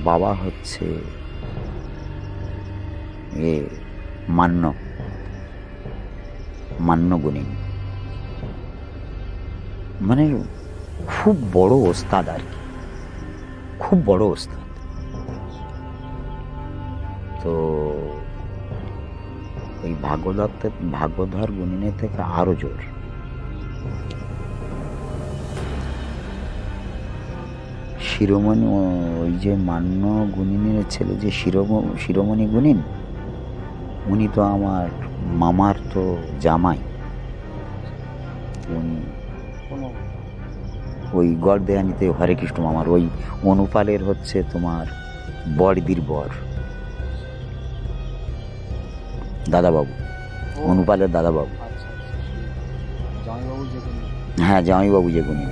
বাবা হচ্ছে এ মান্য মান্য গুণিন, মানে খুব বড় ওস্তাদ আর কি, খুব বড় ওস্তাদ। তো ওই ভাগ্যধর গুণিনের থেকে আরো জোর। শিরোমণি, ওই যে মান্য গুণিনের ছেলে যে শিরোমণি গুণিন, উনি তো আমার মামার তো জামাই। উনি ওই গড়দেয়ানিতে হরে কৃষ্ণ মামার ওই অনুপালের হচ্ছে তোমার বড়দির বর, দাদাবাবু, অনুপালের দাদাবাবু। হ্যাঁ, জামাইবাবু যে গুণিন,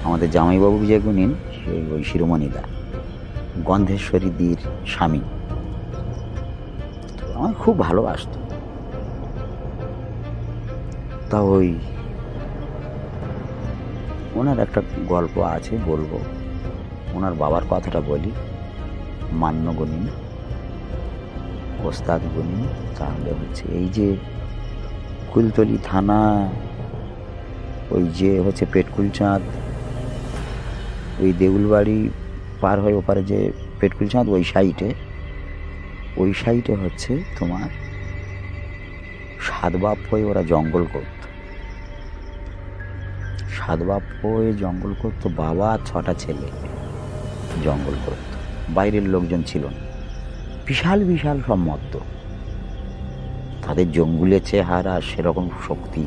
আমাদের জামাইবাবু যে গুণিন, সেই ওই শিরোমণিদা গন্ধেশ্বরীদির স্বামী। আমার খুব ভালোবাসত। তা ওই ওনার একটা গল্প আছে, বলবো। ওনার বাবার কথাটা বলি। মান্য গুণিন, ওস্তাদ গুণিন, তাহলে হচ্ছে এই যে কুলতলি থানা, ওই যে হচ্ছে পেটকুলচাঁদ, ওই দেউলবাড়ি পার হয়ে ওপারে যে পেটকুলচাঁদ, ওই সাইটে হচ্ছে তোমার সাতবাপ হয়ে ওরা জঙ্গল করত। সাতবাপ হয়ে জঙ্গল করত, বাবা 6টা ছেলে জঙ্গল করত, বাইরের লোকজন ছিল না। বিশাল বিশাল সব মদ্য, তাদের জঙ্গলের চেহারা, সেরকম শক্তি,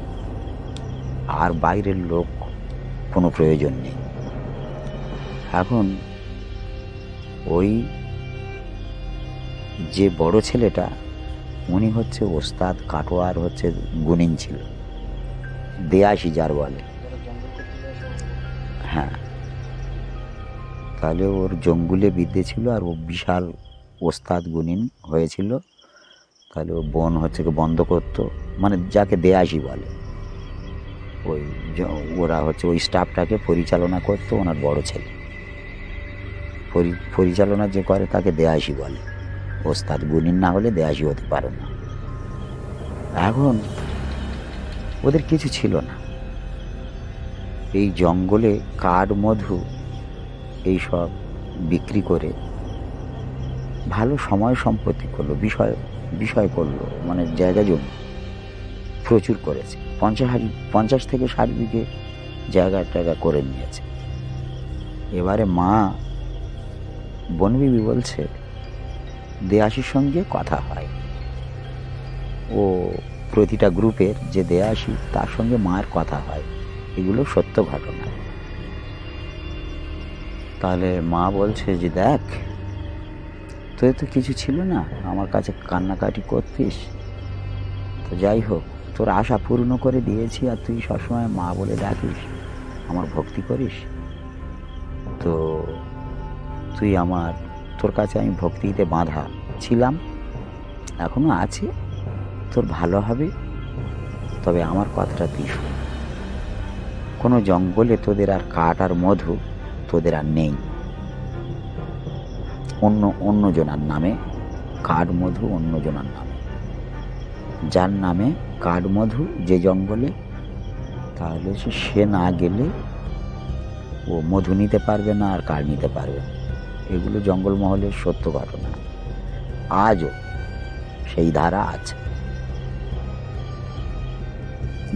আর বাইরের লোক কোনো প্রয়োজন নেই। এখন ওই যে বড় ছেলেটা, উনি হচ্ছে ওস্তাদ কাটোয়ার হচ্ছে গুণিন ছিল, দেয়াশি যার বলে। হ্যাঁ, তাহলে ওর জঙ্গলে বিদ্যে ছিল, আর ও বিশাল ওস্তাদ গুণিন হয়েছিল। তাহলে ও বোন হচ্ছে বন্ধ করতো, মানে যাকে দেয়াশি বলে। ওই ওরা হচ্ছে ওই স্টাফটাকে পরিচালনা করতো ওনার বড় ছেলে। পরিচালনা যে করে তাকে দেয়াশি বলে। ওস্তাদ গুণিন না হলে দেয়াশি হতে পারে না। এখন ওদের কিছু ছিল না, এই জঙ্গলে কাঠ, মধু এইসব বিক্রি করে ভালো সময় সম্পত্তি করলো, বিষয় করলো, মানে জায়গা জমি প্রচুর করেছে। 50 থেকে 60 বিঘে জায়গা করে নিয়েছে। এবারে মা বনবিবি বলছে দেয়াশির সঙ্গে কথা হয়, ও প্রতিটা গ্রুপের যে দেয়াশি তার সঙ্গে মায়ের কথা হয়, এগুলো সত্য ঘটনা। তাহলে মা বলছে যে দেখ, তোর তো কিছু ছিল না, আমার কাছে কান্নাকাটি করতিস, তো যাই হোক তোর আশা পূর্ণ করে দিয়েছি, আর তুই সবসময় মা বলে ডাকিস, আমার ভক্তি করিস, তো তুই তোর কাছে আমি ভক্তিতে বাঁধা ছিলাম, এখনো আছে, তোর ভালো হবে, তবে আমার কথাটা তুই শোন। কোনো জঙ্গলে তোদের আর কাঠ আর মধু তোদের আর নেই, অন্য জনার নামে কাঠ মধু, অন্য জনার নামে, যার নামে কাঠ মধু যে জঙ্গলে, তাহলে সে না গেলে ও মধু নিতে পারবে না আর কাঠ নিতে পারবে না। এগুলো জঙ্গলমহলের সত্য ঘটনা, আজও সেই ধারা আছে।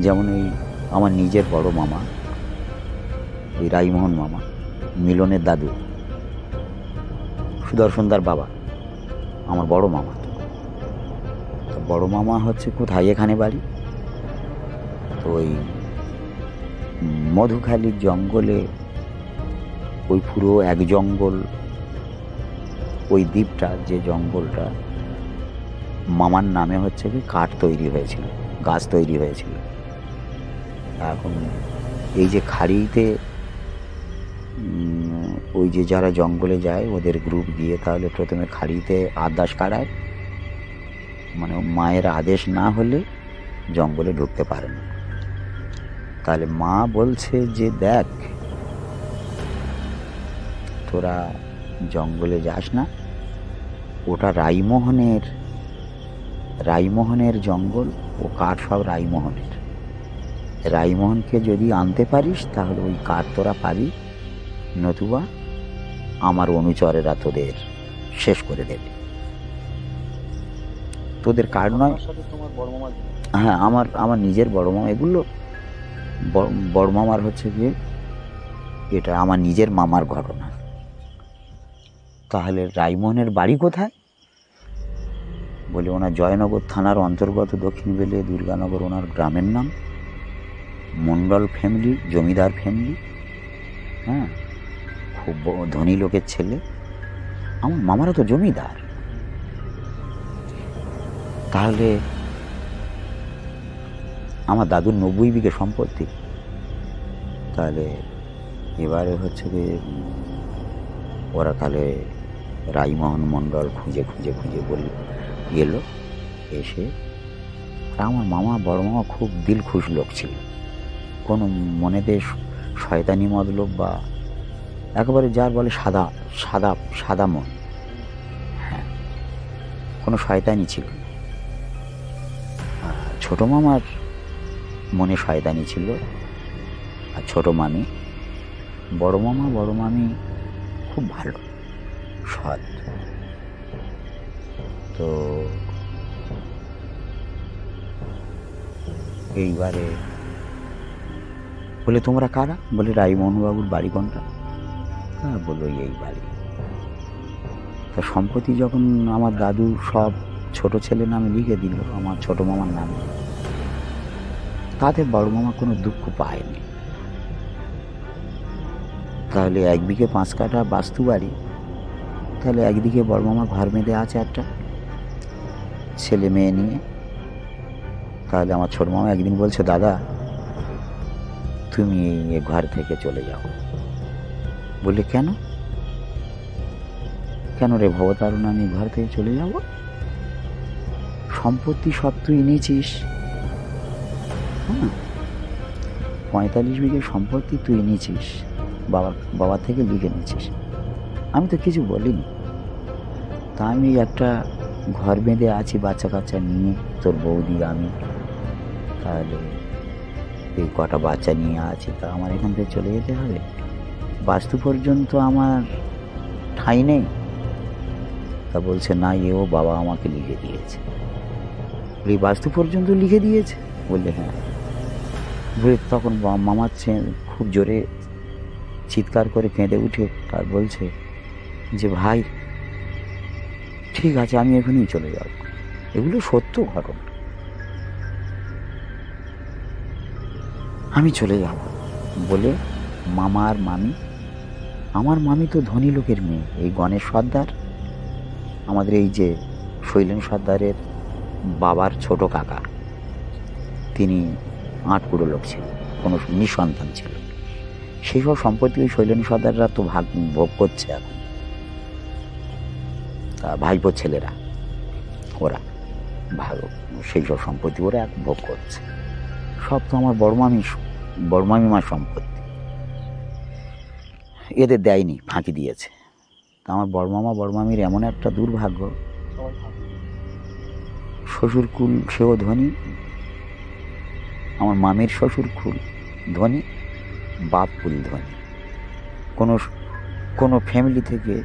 যেমন এই আমার নিজের বড় মামা, ওই রাইমোহন মামা, মিলনের দাদু, সুদর্শনদার বাবা, আমার বড় মামা। তো বড় মামা হচ্ছে কোথায়, এখানে বাড়ি, তো ওই মধুখালীর জঙ্গলে, ওই পুরো এক জঙ্গল, ওই দ্বীপটা, যে জঙ্গলটা মামার নামে হচ্ছে কি কাঠ তৈরি হয়েছিল, গাছ তৈরি হয়েছিল। এখন এই যে খাড়িতে ওই যে যারা জঙ্গলে যায় ওদের গ্রুপ গিয়ে তাহলে প্রথমে খাড়িতে আদাস কাড়ায়, মানে মায়ের আদেশ না হলে জঙ্গলে ঢুকতে পারে না। তাহলে মা বলছে যে দেখ, তোরা জঙ্গলে যাস না, ওটা রাইমোহনের জঙ্গল, ও কাঠ সব রাইমোহনের। রাইমোহনকে যদি আনতে পারিস তাহলে ওই কাঠ তোরা পাবি, নতুবা আমার অনুচরেরা তোদের শেষ করে দেবে। তোদের কাঠ নয়, হ্যাঁ আমার নিজের বড় মামা। এগুলো বড় মামার হচ্ছে গিয়ে, এটা আমার নিজের মামার ঘটনা। তাহলে রাইমোহনের বাড়ি কোথায়? বলে ওনার জয়নগর থানার অন্তর্গত দক্ষিণ বেলে দুর্গানগর ওনার গ্রামের নাম। মণ্ডল ফ্যামিলি, জমিদার ফ্যামিলি, হ্যাঁ, খুব ধনী লোকের ছেলে। আমার মামারা তো জমিদার। তাহলে আমার দাদুর 90 বিঘে সম্পত্তি। তাহলে এবারে হচ্ছে যে ওরা তাহলে রাইমোহন মণ্ডল খুঁজে খুঁজে খুঁজে বলল, এলো, এসে আমার মামা বড় মামা খুব দিল খুশ লোক ছিল। কোনো মনেতে শয়তানি মতলব বা একেবারে যার বলে সাদা সাদা সাদা মন, হ্যাঁ, কোনো শয়তানি ছিল না। ছোট মামার মনে শয়তানি ছিল, আর ছোট মামি, বড় মামি খুব ভালো, সৎ। তো এইবারে বলে তোমরা কারা? বলে রাইমোহনবাবুর বাড়ি কোনটা? হ্যাঁ, বললো এই বাড়ি। তা সম্পত্তি যখন আমার দাদু সব ছোট ছেলে নামে লিখে দিল, আমার ছোট মামার নামে, তাতে বড় মামা কোনো দুঃখ পায়নি। তাহলে 1 বিঘে 5 কাঠা বাস্তু বাড়ি, তাহলে একদিকে বড় মামা ঘর বেঁধে আছে একটা ছেলে মেয়ে নিয়ে। তাহলে আমার ছোট মামা একদিন বলছে, দাদা তুমি এই ঘর থেকে চলে যাও। বললে কেন? কেন রে ভবতারণ, আমি ঘর থেকে চলে যাব? সম্পত্তি সব তুই নিয়েছিস, হ্যাঁ, 45 বিঘে সম্পত্তি তুই নিয়েছিস, বাবার থেকে লিখে নিয়েছিস, আমি তো কিছু বলিনি। তা আমি একটা ঘর বেঁধে আছি বাচ্চা কাচ্চা নিয়ে, তোর বৌদি আমি, তাহলে এই কটা বাচ্চা নিয়ে আছি, তা আমার এখান থেকে চলে যেতে হবে? বাস্তু পর্যন্ত আমার ঠাঁই নেই। তা বলছে না, এও বাবা আমাকে লিখে দিয়েছে। এই বাস্তু পর্যন্ত লিখে দিয়েছে? বললে হ্যাঁ। বলে তখন মামার খুব জোরে চিৎকার করে কেঁদে উঠে আর বলছে যে, ভাই ঠিক আছে, আমি এখনই চলে যাব। এগুলো সত্য ঘটনা, আমি চলে যাব। বলে মামা আর মামি, আমার মামি তো ধনী লোকের মেয়ে, এই গণেশ সর্দার, আমাদের এই যে শৈলেন সর্দারের বাবার ছোট কাকা, তিনি 8 কুড়ো লোক ছিল, কোনো নিঃসন্তান ছিল। সেই সব সম্পত্তি ওই শৈলেন সর্দাররা তো ভোগ করছে এখন, ভাইপো ছেলেরা, ওরা ভালো সেই সব সম্পত্তি ওরা এক ভোগ করছে। সব তো আমার বড় মামিমার সম্পত্তি, এদের দেয়নি, ফাঁকি দিয়েছে। তা আমার বড় মামির এমন একটা দুর্ভাগ্য, শ্বশুরকুল সেও ধনী, আমার মামির শ্বশুরকুল ধনী, বাপকুল ধনী। কোনো ফ্যামিলি থেকে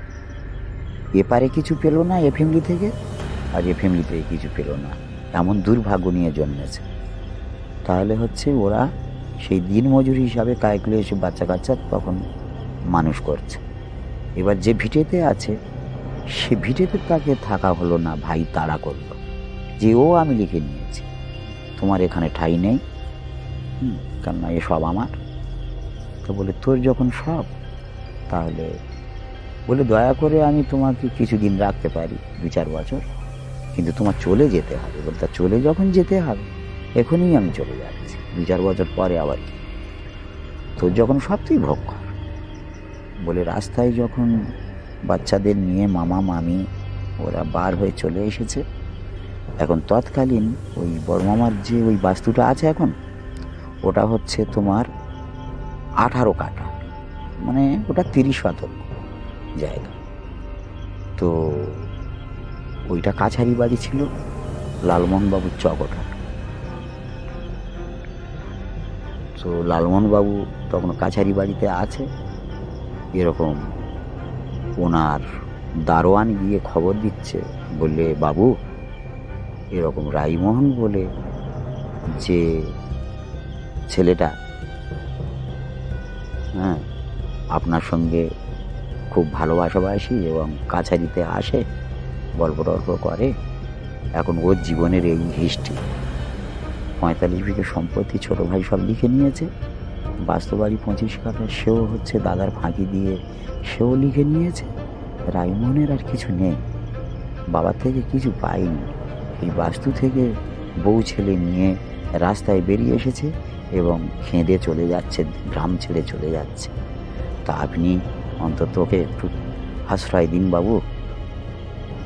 এপারে কিছু পেল না, এ ফ্যামিলি থেকে, আর এ ফ্যামিলি থেকে কিছু পেল না, এমন দুর্ভাগ্য নিয়ে জন্মেছে। তাহলে হচ্ছে ওরা সেই দিন মজুরি হিসাবে কায়কুলে এসে বাচ্চা কাচ্চা তখন মানুষ করছে। এবার যে ভিটেতে আছে সে ভিটেতে তাকে থাকা হলো না, ভাই তাড়া করলো যে ও আমি লিখে নিয়েছি, তোমার এখানে ঠাঁই নেই, কেননা এসব আমার। তো বলে তোর যখন সব, তাহলে বলে দয়া করে আমি তোমাকে কিছুদিন রাখতে পারি, 2-4 বছর, কিন্তু তোমার চলে যেতে হবে। বলে তা চলে যখন যেতে হবে, এখনই আমি চলে যাচ্ছি, 2-4 বছর পরে আবার কি, তোর যখন সব তুই ভোগ কর। বলে রাস্তায় যখন বাচ্চাদের নিয়ে মামা মামি ওরা বার হয়ে চলে এসেছে, এখন তৎকালীন ওই বড় মামার যে ওই বাস্তুটা আছে এখন, ওটা হচ্ছে তোমার 18 কাঠা, মানে ওটা 30 শতক জায়গা। তো ওইটা কাছারি বাড়ি ছিল লালমোহনবাবুর চক ওঠা। তো লালমোহনবাবু তখন কাছারি বাড়িতে আছে, এরকম ওনার দারোয়ান গিয়ে খবর দিচ্ছে, বললে বাবু এরকম রাইমোহন বলে যে ছেলেটা, হ্যাঁ, আপনার সঙ্গে খুব ভালোবাসাবাসি এবং কাছারিতে আসে, গল্প টল্প করে, এখন ওর জীবনের এই হিস্ট্রি, 45 বিঘে সম্পত্তি ছোটো ভাই সব লিখে নিয়েছে, বাস্তবাড়ি 25 কাঠা সেও হচ্ছে দাদার ফাঁকি দিয়ে সেও লিখে নিয়েছে। রাইমোহনের আর কিছু নেই, বাবার থেকে কিছু পাইনি, এই বাস্তু থেকে বউ ছেলে নিয়ে রাস্তায় বেরিয়ে এসেছে এবং খেঁদে চলে যাচ্ছে, গ্রাম ছেড়ে চলে যাচ্ছে। তা আপনি অন্তত ওকে একটু আশ্রয় দিন বাবু।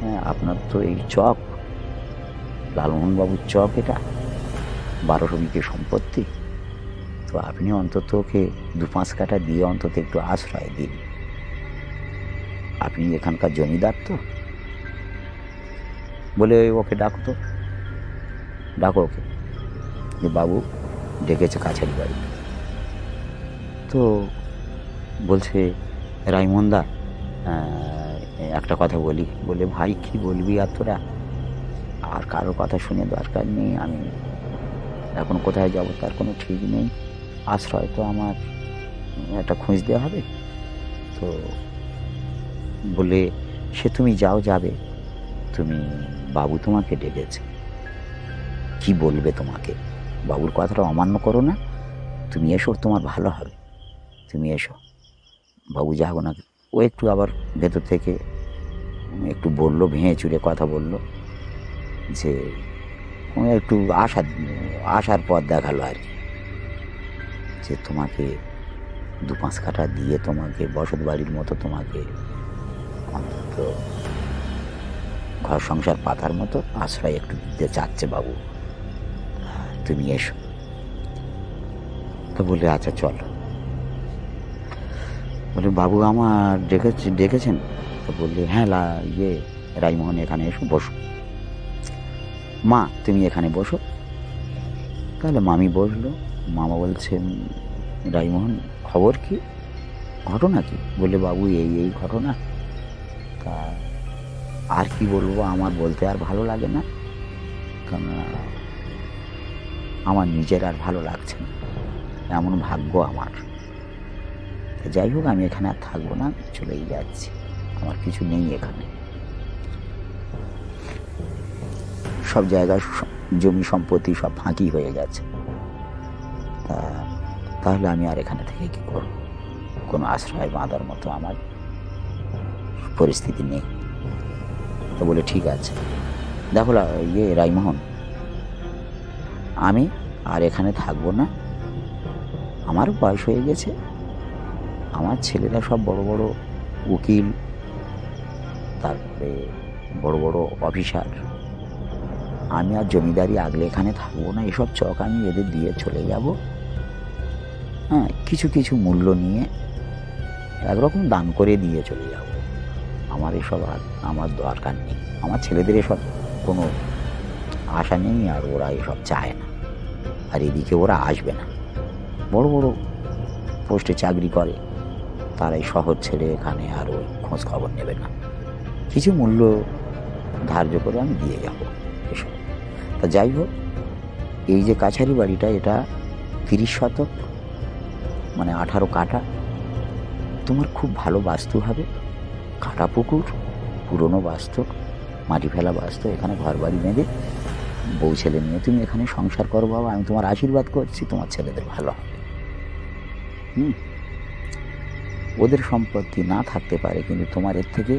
হ্যাঁ, আপনার তো এই চক, লালমোহনবাবুর চক, এটা 1200 বিঘে সম্পত্তি, তো আপনি অন্তত ওকে 2-5 কাঠা দিয়ে অন্তত একটু আশ্রয় দিন। আপনি এখানকার জমিদার তো। বলে ওকে ডাকো তো, ডাকো ওকে, যে বাবু ডেকেছে কাছারি বাড়ি। তো বলছে রাইমোহনদা একটা কথা বলি। বলে ভাই কি বলবি আর তোরা, আর কারোর কথা শুনে দরকার নেই, আমি এখন কোথায় যাব তার কোনো ঠিক নেই, আশ্রয় তো আমার একটা খোঁজ দেওয়া হবে। তো বলে সে তুমি যাও, যাবে, তুমি বাবু তোমাকে ডেকেছে, কি বলবে তোমাকে, বাবুর কথাটা অমান্য করো না, তুমি এসো, তোমার ভালো হবে, তুমি এসো, বাবু যাবো না। ও একটু আবার ভেতর থেকে একটু বললো, ভেঙে চুরে কথা বললো, যে একটু আসার পথ দেখালো আর কি, যে তোমাকে 2-5 কাঠা দিয়ে তোমাকে বসত বাড়ির মতো তোমাকে অন্তত ঘর সংসার পাতার মতো আশ্রয় একটু দিতে চাচ্ছে বাবু, তুমি এসো। তো বলে আচ্ছা চলো। বলে বাবু আমার ডেকেছেন? তো বললে হ্যাঁ, রাইমোহন এখানে এসো, বসো, মা তুমি এখানে বসো। তাহলে মামি বসলো। মামা বলছেন রাইমোহন খবর কি, ঘটনা কি? বলে বাবু এই ঘটনা। তা আর কি বলবো, আমার বলতে আর ভালো লাগে না, কারণ আমার নিজের আর ভালো লাগছে না, এমন ভাগ্য আমার। যাই হোক, আমি এখানে আর থাকবো না, চলেই যাচ্ছি, আমার কিছু নেই এখানে, সব জায়গায় জমি সম্পত্তি সব ফাঁকি হয়ে গেছে। তাহলে আমি আর এখানে থেকে কি করব, কোনো আশ্রয় বাঁধার মতো আমার পরিস্থিতি নেই। তো বলে ঠিক আছে, দেখো রাইমোহন, আমি আর এখানে থাকবো না, আমার বয়স হয়ে গেছে, আমার ছেলেরা সব বড় বড় উকিল, তারপরে বড় বড় অফিসার, আমি আর জমিদারি আগলে এখানে থাকবো না, এসব চক আমি এদের দিয়ে চলে যাব। হ্যাঁ, কিছু কিছু মূল্য নিয়ে একরকম দান করে দিয়ে চলে যাব, আমার এসব আর আমার দরকার নেই, আমার ছেলেদের এসব কোনো আশা নেই, আর ওরা এসব চায় না, আর এদিকে ওরা আসবে না, বড় বড় পোস্টে চাকরি করে, তারা এই শহর ছেড়ে এখানে আর ওই খোঁজ খবর নেবে না, কিছু মূল্য ধার্য করে আমি দিয়ে যাব এসব। তা যাই হোক, এই যে কাছারি বাড়িটা, এটা 30 শতক, মানে 18 কাঠা, তোমার খুব ভালো বাস্তু হবে, কাটা পুকুর, পুরনো বাস্তু, মাটি ফেলা বাস্তু, এখানে ঘর বাড়ি বেঁধে বউ ছেলে নিয়ে তুমি এখানে সংসার করো বাবা, আমি তোমার আশীর্বাদ করছি, তোমার ছেলেদের ভালো হবে। ওদের সম্পত্তি না থাকতে পারে, কিন্তু তোমার এর থেকে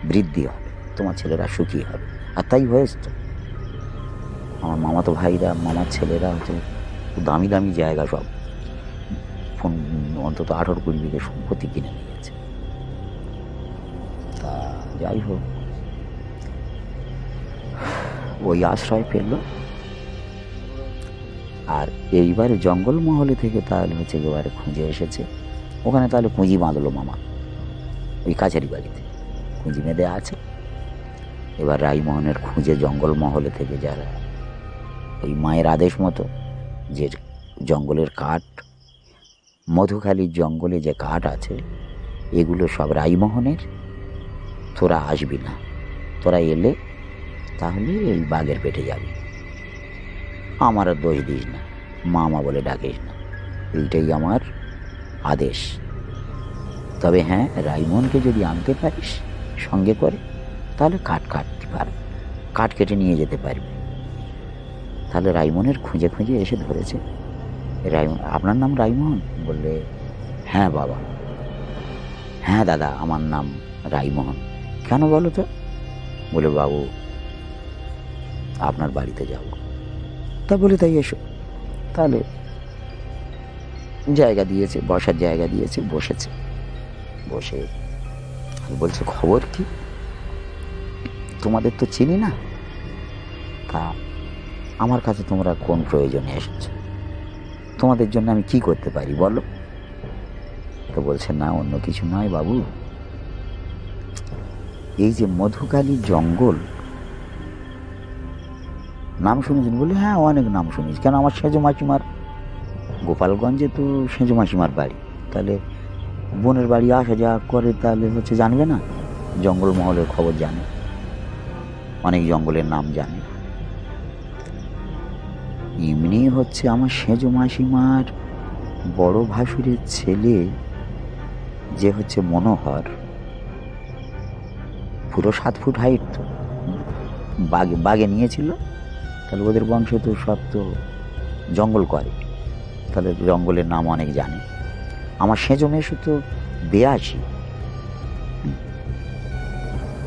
বৃদ্ধি হবে, তোমার ছেলেরা সুখী হবে। আর তাই হয়েছে তো, আমার মামাতো ভাইরা, মামার ছেলেরা হচ্ছে দামি দামি জায়গা সব অন্তত 18-20 বিঘে সম্পত্তি কিনে নিয়েছে। তা যাই হোক, ওই আশ্রয় পেল। আর এইবারে জঙ্গলমহলে থেকে তাহলে হচ্ছে এবারে খুঁজে এসেছে, ওখানে তাহলে পুঁজি বাঁধলো মামা ওই কাছারি বাড়িতে। খুঁজি বেঁধে আছে। এবার রাইমোহনের খুঁজে জঙ্গল মহলে থেকে যারা ওই মায়ের আদেশ মতো যে জঙ্গলের কাঠ, মধুখালীর জঙ্গলে যে কাঠ আছে এগুলো সব রাইমোহনের, তোরা আসবি না, তোরা এলে তাহলে এই বাঘের পেটে যাবি, আমার আর দোষ দিস না, মামা বলে ডাকিস না, এইটাই আমার আদেশ। তবে হ্যাঁ, রাইমোহনকে যদি আনতে পারিস সঙ্গে করে তাহলে কাঠ কাটতে পারবে, কাঠ কেটে নিয়ে যেতে পারবে। তাহলে রাইমোহনের খুঁজে খুঁজে এসে ধরেছে। রাইমোহন, আপনার নাম রাইমোহন? বললে হ্যাঁ বাবা। হ্যাঁ দাদা, আমার নাম রাইমোহন। কেন বলো তো? বলে বাবু আপনার বাড়িতে যাব। তা বলে তাই এসো। তাহলে জায়গা দিয়েছে, বসার জায়গা দিয়েছে, বসেছে। বসে বলছে খবর কি, তোমাদের তো চিনি না, তা আমার কাছে তোমরা কোন প্রয়োজনে এসেছো, তোমাদের জন্য আমি কি করতে পারি বলো। তো বলছে না, অন্য কিছু নয় বাবু, এই যে মধুখালী জঙ্গল নাম শুনেছেন? বলে হ্যাঁ, অনেক নাম শুনেছি। কেন, আমার সেজো মাসিমার গোপালগঞ্জে তো সেজো মাসিমার বাড়ি, তাহলে বোনের বাড়ি আসা যাওয়া করে, তাহলে হচ্ছে জানবে না? জঙ্গল মহলের খবর জানে, অনেক জঙ্গলের নাম জানে। এমনি হচ্ছে আমার সেজো মাসিমার বড় ভাসুরের ছেলে যে হচ্ছে মনোহর, পুরো 7 ফুট হাইট, তো বাগে নিয়েছিল। তাহলে ওদের বংশ তো সব তো জঙ্গল করে, তাহলে জঙ্গলের নাম অনেক জানে। আমার সেজো মেশো তো 82,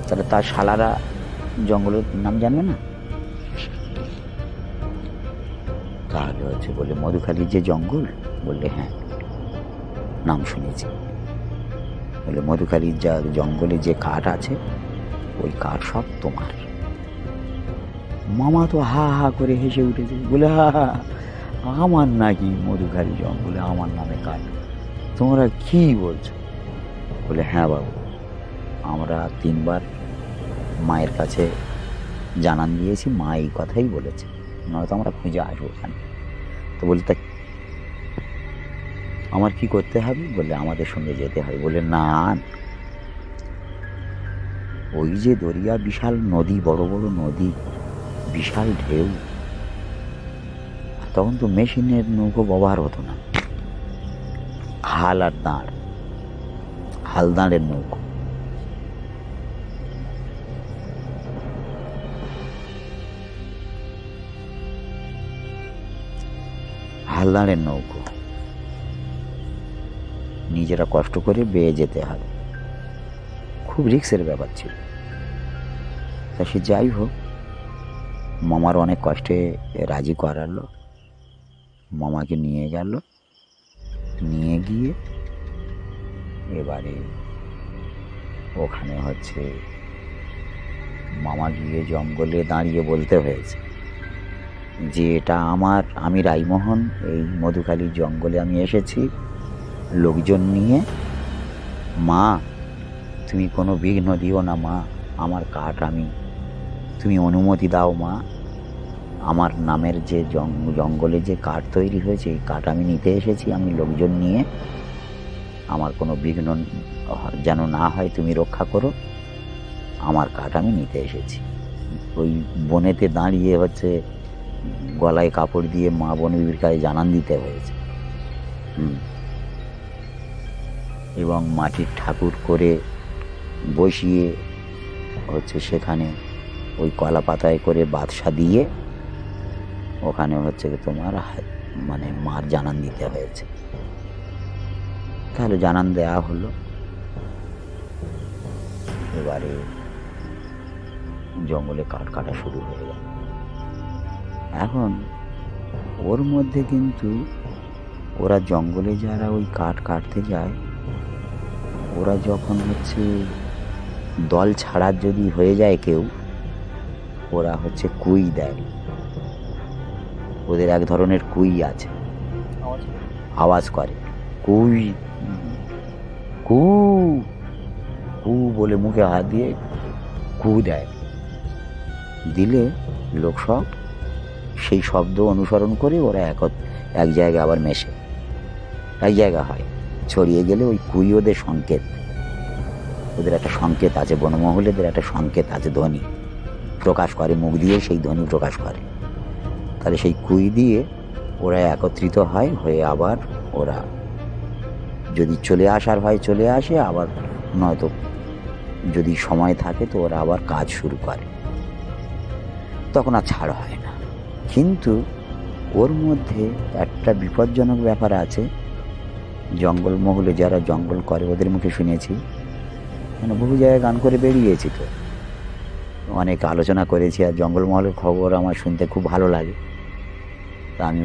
তাহলে তার শালারা জঙ্গলের নাম জানবে না? তাহলে হচ্ছে বলে মধুখালীর যে জঙ্গল, বললে হ্যাঁ নাম শুনেছি। বলে মধুখালীর যা জঙ্গলে যে কাঠ আছে ওই কাঠ সব তোমার। মামা তো হা হা করে হেসে উঠেছে, বলে হা হা, আমার নাকি মধুখালী জঙ্গলে আমার নামে কাঠ, তোমরা কি বলছো? বলে হ্যাঁ বাবু, আমরা 3 বার মায়ের কাছে জানান দিয়েছি, মা এই কথাই বলেছে, নয়তো আমরা খুঁজে আসবো ওখানে। তো বলি তা আমার কি করতে হবে? বলে আমাদের সঙ্গে যেতে হবে। বলে না, ওই যে দরিয়া, বিশাল নদী, বড় বড় নদী, বিশাল ঢেউ, তখন তো মেশিনের নৌকো ব্যবহার হতো না, হাল আর দাঁড়, হাল দাঁড়ের নৌকো। হালদারের নৌকো নিজেরা কষ্ট করে বেয়ে যেতে হবে, খুব রিস্কের ব্যাপার ছিল। তা সে যাই হোক, মামার অনেক কষ্টে রাজি করালো, মামাকে নিয়ে গেল। নিয়ে গিয়ে এবারে ওখানে হচ্ছে মামা গিয়ে জঙ্গলে দাঁড়িয়ে বলতে হয়েছে যে এটা আমার, আমি রাইমোহন, এই মধুখালীর জঙ্গলে আমি এসেছি লোকজন নিয়ে, মা তুমি কোনো বিঘ্ন দিও না মা, আমার কাঠ আমি, তুমি অনুমতি দাও মা, আমার নামের যে জঙ্গলে যে কাঠ তৈরি হয়েছে এই কাঠ আমি নিতে এসেছি, আমি লোকজন নিয়ে, আমার কোনো বিঘ্ন যেন না হয় তুমি রক্ষা করো, আমার কাঠ আমি নিতে এসেছি। ওই বনেতে দাঁড়িয়ে হচ্ছে গলায় কাপড় দিয়ে মা বনবিবির কাছে জানান দিতে হয়েছে। এবং মাটির ঠাকুর করে বসিয়ে হচ্ছে সেখানে ওই কলা পাতায় করে বাদশা দিয়ে ওখানে হচ্ছে তোমার মানে মার জানান দিতে হয়েছে। তাহলে জানান দেয়া হলো। এবারে জঙ্গলে কাঠ কাটা শুরু হয়ে গেল। এখন ওর মধ্যে কিন্তু ওরা জঙ্গলে যারা ওই কাঠ কাটতে যায়, ওরা যখন হচ্ছে দল ছাড়ার যদি হয়ে যায় কেউ, ওরা হচ্ছে কুই দেয়। ওদের এক ধরনের কুই আছে, আওয়াজ করে কুই কু, কু বলে মুখে হাত দিয়ে কু দেয়, দিলে লোক সব সেই শব্দ অনুসরণ করে ওরা এক জায়গায় আবার মেশে, এক জায়গা হয়। ছড়িয়ে গেলে ওই কুই ওদের সংকেত, ওদের একটা সংকেত আছে, বনমহলেদের একটা সংকেত আছে, ধ্বনি প্রকাশ করে, মুখ দিয়ে সেই ধ্বনি প্রকাশ করে। তাহলে সেই কুই দিয়ে ওরা একত্রিত হয়, হয়ে আবার ওরা যদি চলে আসার হয় চলে আসে, আবার নয়তো যদি সময় থাকে তো ওরা আবার কাজ শুরু করে, তখন আর ছাড় হয় না। কিন্তু ওর মধ্যে একটা বিপজ্জনক ব্যাপার আছে। জঙ্গলমহলে যারা জঙ্গল করে ওদের মুখে শুনেছি, মানে বহু জায়গায় গান করে বেরিয়েছি, তো অনেক আলোচনা করেছি, আর জঙ্গলমহলের খবর আমার শুনতে খুব ভালো লাগে। তা আমি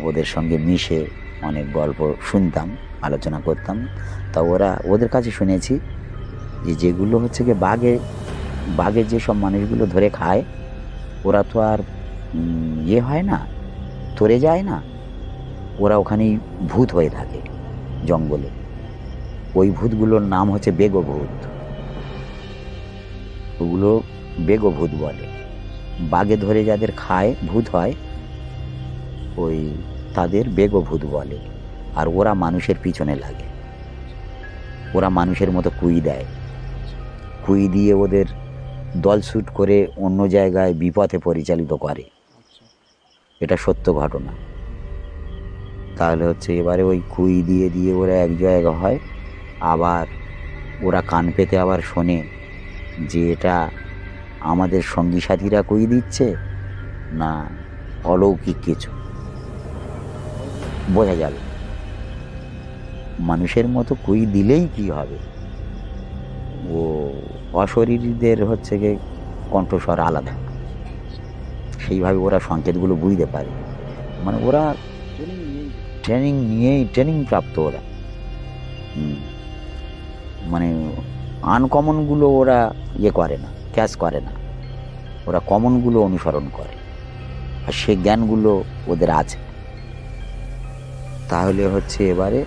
ওদের সঙ্গে মিশে অনেক গল্প শুনতাম, আলোচনা করতাম। তা ওদের কাছে শুনেছি যে যেগুলো হচ্ছে গিয়ে বাঘে যেসব মানুষগুলো ধরে খায়, ওরা তো আর হয় না, তরে যায় না, ওরা ওখানেই ভূত হয়ে থাকে জঙ্গলে। ওই ভূতগুলোর নাম হচ্ছে বেগভূত, ওগুলো বেগভূত বলে। বাঘে ধরে যাদের খায়, ভূত হয়, ওই তাদের বেগভূত বলে। আর ওরা মানুষের পিছনে লাগে, ওরা মানুষের মতো কুই দেয়, কুই দিয়ে ওদের দলছুট করে অন্য জায়গায় বিপথে পরিচালিত করে। এটা সত্য ঘটনা। তাহলে হচ্ছে এবারে ওই কুই দিয়ে দিয়ে ওরা এক জায়গা হয়, আবার ওরা কান পেতে আবার শোনে যে এটা আমাদের সঙ্গী সাথীরা কুই দিচ্ছে না অলৌকিক কিছু, বোঝা যাবে। মানুষের মতো কুই দিলেই কি হবে, ও অশরীরীদের হচ্ছে গিয়ে কণ্ঠস্বর আলাদা, সেইভাবে ওরা সংকেতগুলো বুঝতে পারে। মানে ওরা ট্রেনিং প্রাপ্ত ওরা। মানে আনকমনগুলো ওরা করে না, ক্যাচ করে না, ওরা কমনগুলো অনুসরণ করে, আর সে জ্ঞানগুলো ওদের আছে। তাহলে হচ্ছে এবারে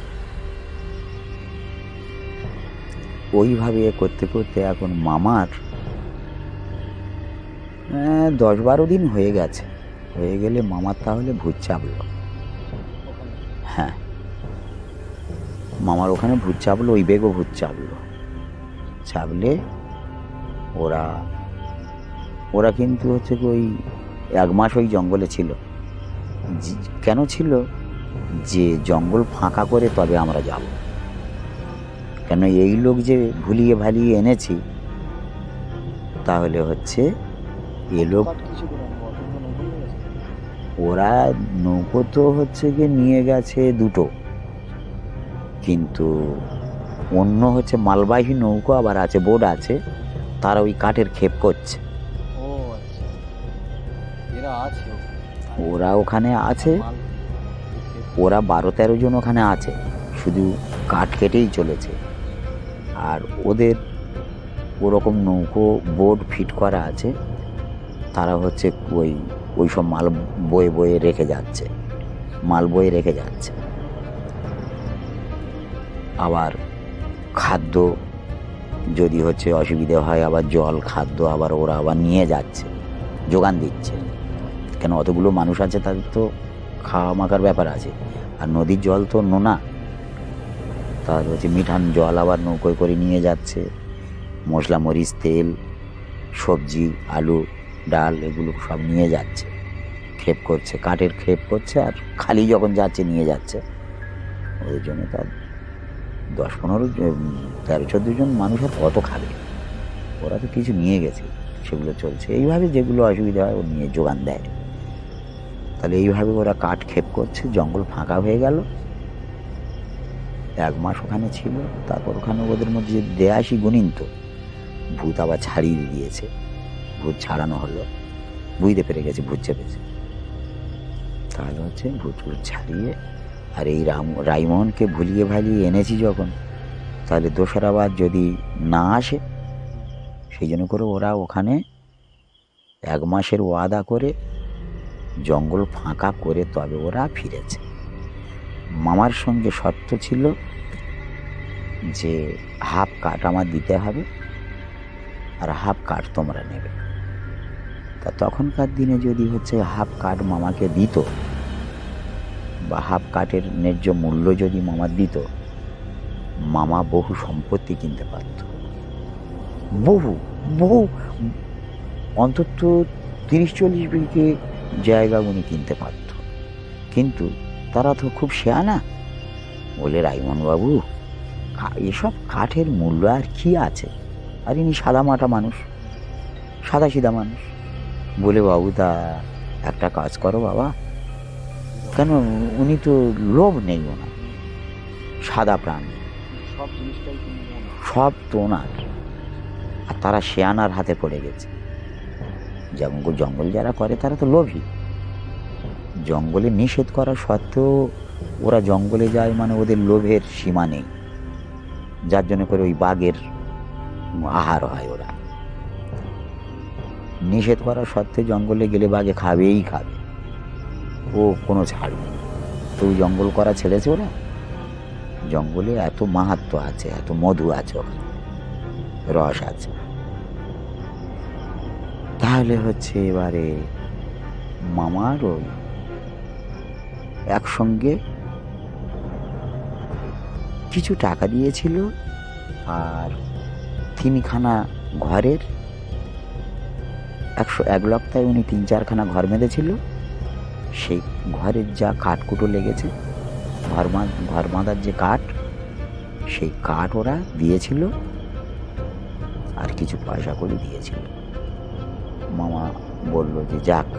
ওইভাবে করতে করতে এখন মামার 10-12 দিন হয়ে গেছে। হয়ে গেলে মামার তাহলে ভূত চাপলো। হ্যাঁ, মামার ওখানে ভূত চাপলো, ওই বেগও ভূত চাপলে ওরা কিন্তু হচ্ছে ওই 1 মাস ওই জঙ্গলে ছিল। কেন ছিল? যে জঙ্গল ফাঁকা করে তবে আমরা যাব, কেন এই লোক যে ভুলিয়ে ভালিয়ে এনেছি, তাহলে হচ্ছে এ লোক, ওরা নৌকো তো হচ্ছে গিয়ে নিয়ে গেছে 2টো, কিন্তু অন্য হচ্ছে মালবাহী নৌকো আবার আছে, বোট আছে, তারা ওই কাঠের ক্ষেপ করছে। ওরা ওখানে আছে, ওরা 12-13 জন ওখানে আছে, শুধু কাঠ কেটেই চলেছে। আর ওদের ওরকম নৌকো বোট ফিট করা আছে, তারা হচ্ছে ওই সব মাল বয়ে রেখে যাচ্ছে। আবার খাদ্য যদি হচ্ছে অসুবিধে হয়, আবার জল খাদ্য আবার ওরা আবার নিয়ে যাচ্ছে, যোগান দিচ্ছে। কেন অতগুলো মানুষ আছে, তাদের তো খাওয়া মাখার ব্যাপার আছে। আর নদীর জল তো নোনা, তাহলে হচ্ছে মিঠান জল আবার নৌকোয় করে নিয়ে যাচ্ছে, মশলা মরিচ তেল সবজি আলু ডাল এগুলো সব নিয়ে যাচ্ছে, ক্ষেপ করছে, কাঠের ক্ষেপ করছে, আর খালি যখন যাচ্ছে নিয়ে যাচ্ছে। ওদের জন্য তার 10-15-13-14 জন মানুষ আর কত খাবে, ওরা তো কিছু নিয়ে গেছে, সেগুলো চলছে। এইভাবে যেগুলো অসুবিধা হয় ও নিয়ে যোগান দেয়। তাহলে এইভাবে ওরা কাঠ ক্ষেপ করছে, জঙ্গল ফাঁকা হয়ে গেল। 1 মাস ওখানে ছিল, তারপর ওখানে ওদের মধ্যে যে 82 গুণিন, তো ভূত আবার ছাড়িয়ে দিয়েছে, ভূত ছাড়ানো হলো, বুঝতে পেরে গেছে ভূত চেপেছে। তাহলে হচ্ছে ভূত ছাড়িয়ে, আর এই রাইমোহনকে ভুলিয়ে ভালিয়ে এনেছি যখন, তাহলে দোসরাবার যদি না আসে, সেই জন্য করে ওরা ওখানে 1 মাসের ওয়াদা করে জঙ্গল ফাঁকা করে তবে ওরা ফিরেছে। মামার সঙ্গে শর্ত ছিল যে হাফ কাঠ আমার দিতে হবে আর হাফ কাঠ তোমরা নেবে। তা তখনকার দিনে যদি হচ্ছে হাফ কাঠ মামাকে দিত বা হাফ কাঠের ন্যায্য মূল্য যদি মামা দিত, মামা বহু সম্পত্তি কিনতে পারত, বহু বহু অন্তত 30-40 বিঘে জায়গা উনি কিনতে পারত। কিন্তু তারা তো খুব শেয়ানা, বলে রাইমন বাবু এসব কাঠের মূল্য আর কি আছে, আর ইনি সাদা মাটা মানুষ, সাদা সিধা মানুষ, বলে বাবু তা একটা কাজ করো বাবা, কেন উনি তো লোভ নেই, ওনার সাদা প্রাণ, সব তো ওনার, আর তারা শেয়ানার হাতে পড়ে গেছে। জঙ্গল যারা করে তারা তো লোভী, জঙ্গলে নিষেধ করা সত্ত্বেও ওরা জঙ্গলে যায়, মানে ওদের লোভের সীমা নেই, যার জন্য করে ওই বাঘের আহার হয়। ওরা নিষেধ করা সত্ত্বে জঙ্গলে গেলে বাঘে খাবেই খাবে, ও কোনো ছাড় নেই। তো ওই জঙ্গল করা ছেড়েছে ওরা, জঙ্গলে এত মাহাত্ম্য আছে, এত মধু আছে, রস আছে। তাহলে হচ্ছে এবারে মামার ওই একসঙ্গে কিছু টাকা দিয়েছিল, আর 3খানা ঘরের 101 লক্ষায় উনি 3-4খানা ঘর বেঁধেছিল। সেই ঘরের যা কাঠকুটো লেগেছে, ঘর বাঁধার যে কাঠ, সেই কাঠ ওরা দিয়েছিল, আর কিছু পয়সা করে দিয়েছিল। মামা বলল যে যাক,